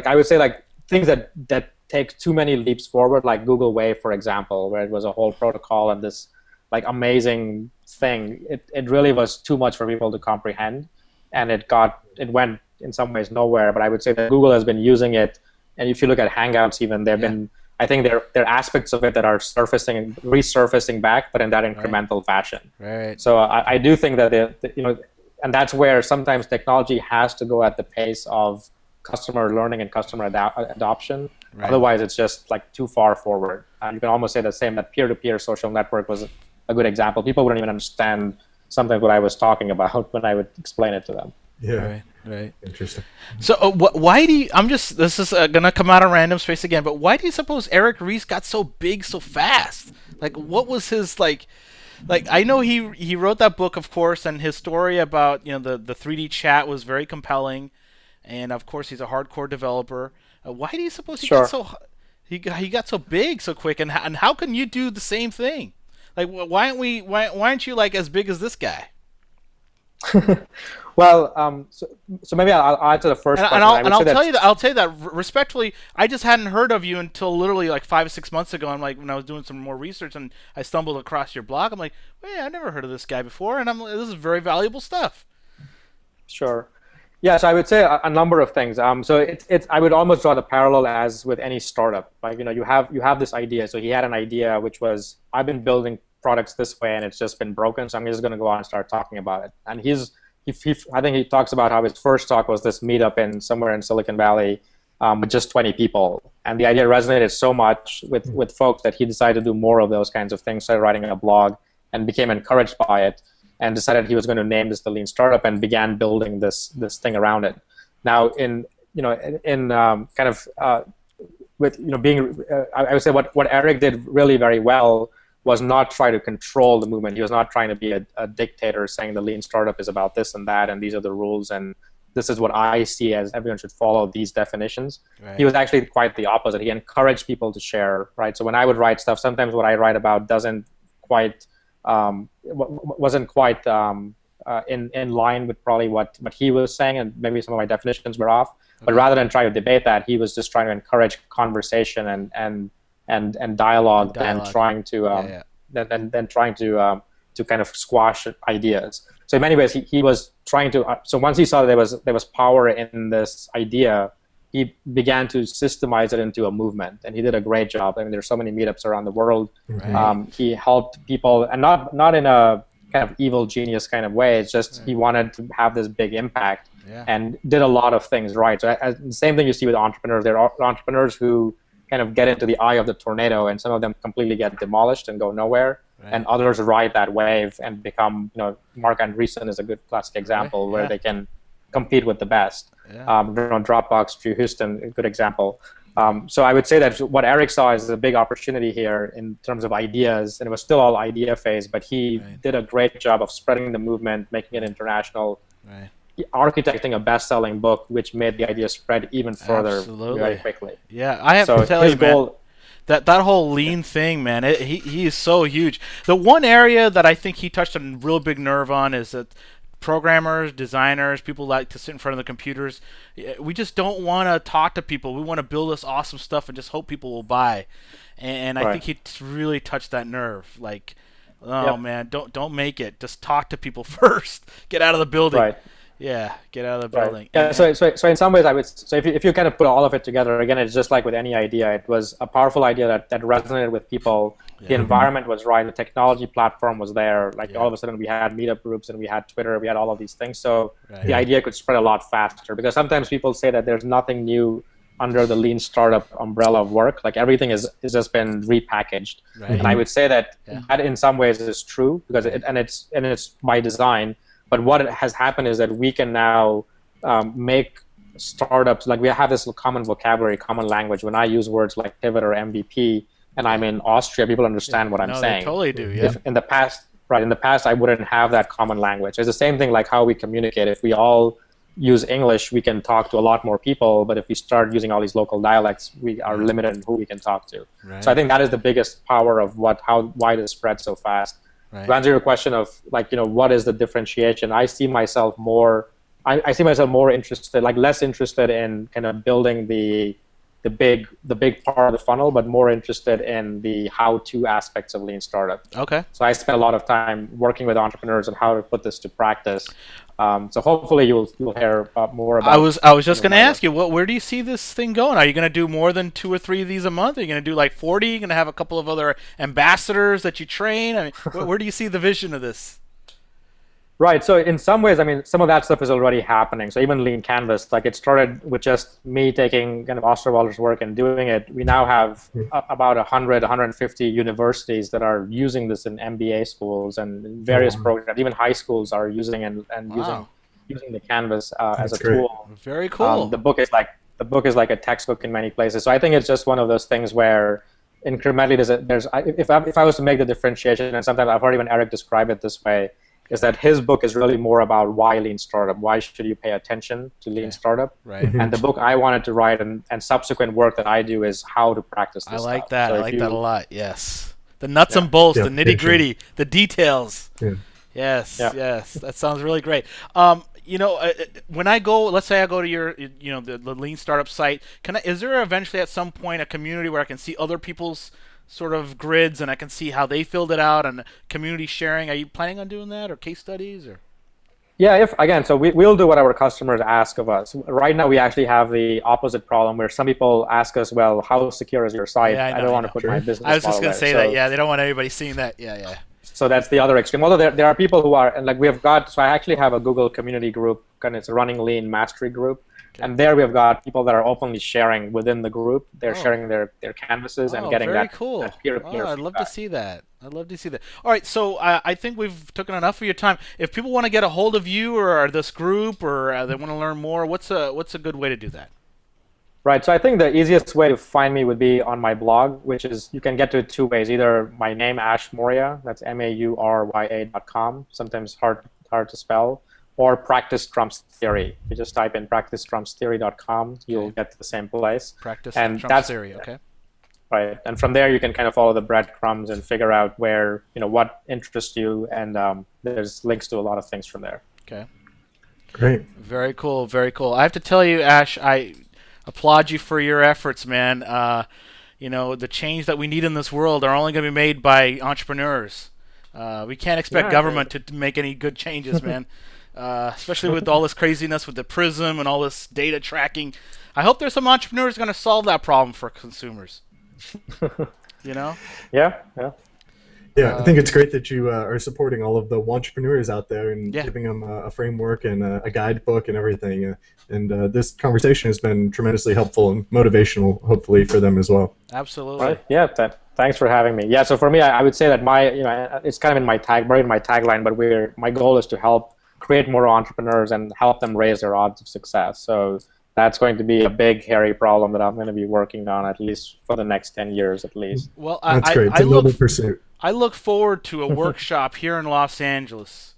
I would say like things that take too many leaps forward, like Google Wave, for example, where it was a whole protocol and this like amazing thing. It really was too much for people to comprehend. and it went in some ways nowhere. But I would say that Google has been using it, and if you look at Hangouts, even they've been. I think there are aspects of it that are resurfacing back, but in that incremental fashion. Right. So I do think that and that's where sometimes technology has to go at the pace of customer learning and customer adoption. Right. Otherwise, it's just like too far forward. You can almost say the same, that peer-to-peer social network was a good example. People wouldn't even understand sometimes what I was talking about when I would explain it to them. Yeah. Right. Interesting. So why do you, this is gonna come out of random space again, but why do you suppose Eric Ries got so big so fast? Like, what was his like I know he wrote that book, of course, and his story about the 3D chat was very compelling, and of course he's a hardcore developer. Why do you suppose he got so big so quick, and how can you do the same thing? Like, why aren't you like as big as this guy? Well, so maybe I'll answer the first question. I'll tell you that respectfully, I just hadn't heard of you until literally like 5 or 6 months ago. I'm like, when I was doing some more research and I stumbled across your blog, I'm like, wait, I never heard of this guy before, and this is very valuable stuff. Sure. Yeah, so I would say a number of things. So it's I would almost draw the parallel as with any startup. Like, you have this idea. So he had an idea which was, I've been building products this way and it's just been broken, so I'm just going to go on and start talking about it. And I think he talks about how his first talk was this meetup somewhere in Silicon Valley with just 20 people. And the idea resonated so much with folks that he decided to do more of those kinds of things, started writing a blog, and became encouraged by it, and decided he was going to name this the Lean Startup, and began building this thing around it. Now, I would say what Eric did really very well was not try to control the movement. He was not trying to be a dictator saying the Lean Startup is about this and that, and these are the rules, and this is what I see as everyone should follow these definitions. Right. He was actually quite the opposite. He encouraged people to share, right? So when I would write stuff, sometimes what I write about wasn't quite in line with probably what he was saying, and maybe some of my definitions were off. Okay. But rather than try to debate that, he was just trying to encourage conversation and dialogue, and trying to trying to kind of squash ideas. So in many ways, he was trying to. So once he saw that there was power in this idea, he began to systemize it into a movement, and he did a great job. I mean, there's so many meetups around the world. Right. He helped people, and not in a kind of evil genius kind of way. It's just he wanted to have this big impact, and did a lot of things right. So the same thing you see with entrepreneurs. There are entrepreneurs who kind of get into the eye of the tornado, and some of them completely get demolished and go nowhere, and others ride that wave and become, Mark Andreessen is a good classic example where they can compete with the best. Dropbox, Drew Houston, a good example. So I would say that what Eric saw is a big opportunity here in terms of ideas, and it was still all idea phase, but he did a great job of spreading the movement, making it international, architecting a best-selling book, which made the idea spread even further very quickly. Yeah, I have to tell you, man, that whole lean thing, man, he is so huge. The one area that I think he touched a real big nerve on is that programmers, designers, people like to sit in front of the computers. We just don't want to talk to people. We want to build this awesome stuff and just hope people will buy. And I think he really touched that nerve. Like, man, don't make it. Just talk to people first. Get out of the building. Right. Yeah, get out of the building. Yeah, so in some ways, I would. So if you kind of put all of it together, again, it's just like with any idea. It was a powerful idea that resonated with people. The environment was right. The technology platform was there. Like all of a sudden, we had meetup groups and we had Twitter. We had all of these things. So the idea could spread a lot faster. Because sometimes people say that there's nothing new under the Lean Startup umbrella of work. Like everything is just been repackaged. Right. And I would say that in some ways is true because it's by design. But what has happened is that we can now make startups, like we have this common vocabulary, common language. When I use words like pivot or MVP, and I'm in Austria, people understand what I'm saying. They totally do, yeah. In the past, I wouldn't have that common language. It's the same thing like how we communicate. If we all use English, we can talk to a lot more people. But if we start using all these local dialects, we are limited in who we can talk to. Right. So I think that is the biggest power of why it spread so fast. Right. To answer your question of what is the differentiation, I see myself more interested, like less interested in kind of building the the big part of the funnel, but more interested in the how-to aspects of lean startup. Okay. So I spent a lot of time working with entrepreneurs on how to put this to practice. So hopefully you'll hear more about. I was just going to my ask you, where do you see this thing going? Are you going to do more than 2 or 3 of these a month? Are you going to do like 40? Are you going to have a couple of other ambassadors that you train? I mean, where do you see the vision of this? Right. So in some ways, I mean, some of that stuff is already happening. So even Lean Canvas, like it started with just me taking kind of Osterwalder's work and doing it. We now have about 100, 150 universities that are using this in MBA schools and in various programs. Even high schools are using and Wow. using the Canvas as a great. tool. Very cool. The book is like a textbook in many places. So I think it's just one of those things where incrementally if I was to make the differentiation, and sometimes I've heard even Eric describe it this way, is that his book is really more about why lean startup. Why should you pay attention to lean startup? Right. And the book I wanted to write and subsequent work that I do is how to practice this I like stuff. that. So I if like you- that a lot. Yes. The nuts and bolts, the nitty gritty, the details. Yeah. Yes, Yeah. yes. That sounds really great. When I go, let's say I go to your, the Lean Startup site, is there eventually at some point a community where I can see other people's sort of grids and I can see how they filled it out and community sharing? Are you planning on doing that, or case studies, or? Yeah, so we'll do what our customers ask of us. Right now, we actually have the opposite problem where some people ask us, well, how secure is your site? Yeah, I don't want to put my business I was just model going to there. say that. Yeah, they don't want anybody seeing that. Yeah. So that's the other extreme. Although there are people who are, and like we have got, so I actually have a Google community group, and it's a running lean mastery group. Okay. And there we have got people that are openly sharing within the group. They're sharing their canvases and getting very that, cool. that peer-to-peer I'd love to feedback. see that. I'd love to see that. All right, so I think we've taken enough of your time. If people want to get a hold of you or this group, or they want to learn more, what's a good way to do that? Right, so I think the easiest way to find me would be on my blog, which is, you can get to it 2 ways. Either my name, Ash Maurya, that's MAURYA.com, sometimes hard to spell, or Practice Trumps Theory. You just type in practicetrumpstheory.com, you'll get to the same place. Practice and Trumps Theory, okay. Right, and from there you can kind of follow the breadcrumbs and figure out where, what interests you, and there's links to a lot of things from there. Okay. Great. Very cool, very cool. I have to tell you, Ash, I applaud you for your efforts, man. The change that we need in this world are only going to be made by entrepreneurs. We can't expect government to make any good changes, man. Especially with all this craziness with the Prism and all this data tracking. I hope there's some entrepreneurs going to solve that problem for consumers. Yeah. Yeah, I think it's great that you are supporting all of the entrepreneurs out there and giving them a framework and a guidebook and everything. This conversation has been tremendously helpful and motivational, hopefully, for them as well. Absolutely. Right. Yeah. Thanks for having me. Yeah. So for me, I would say that it's kind of in my tagline, but my goal is to help create more entrepreneurs and help them raise their odds of success. So that's going to be a big, hairy problem that I'm going to be working on at least for the next 10 years at least. Well, that's great. It's a noble pursuit. I look forward to a workshop here in Los Angeles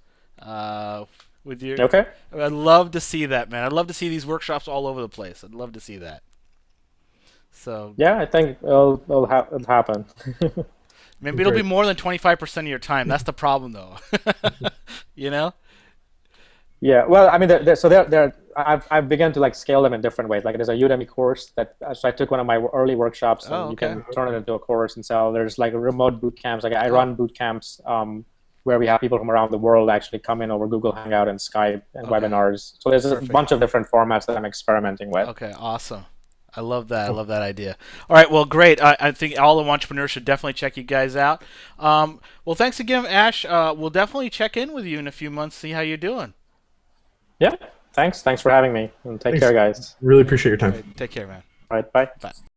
with you. Okay. I'd love to see that, man. I'd love to see these workshops all over the place. I'd love to see that. So yeah, I think it'll happen. Maybe it'll be more than 25% of your time. That's the problem, though. Yeah. Well, I mean, I've begun to scale them in different ways. Like there's a Udemy course so I took one of my early workshops, and you can turn it into a course and sell. There's remote boot camps. I run boot camps where we have people from around the world actually come in over Google Hangout and Skype and webinars. So there's a bunch of different formats that I'm experimenting with. Okay, awesome. I love that. I love that idea. All right, well, great. I think all the entrepreneurs should definitely check you guys out. Well, thanks again, Ash. We'll definitely check in with you in a few months, see how you're doing. Yeah, thanks for having me, and take care, guys. Really appreciate your time. All right, take care, man. All right, bye. Bye.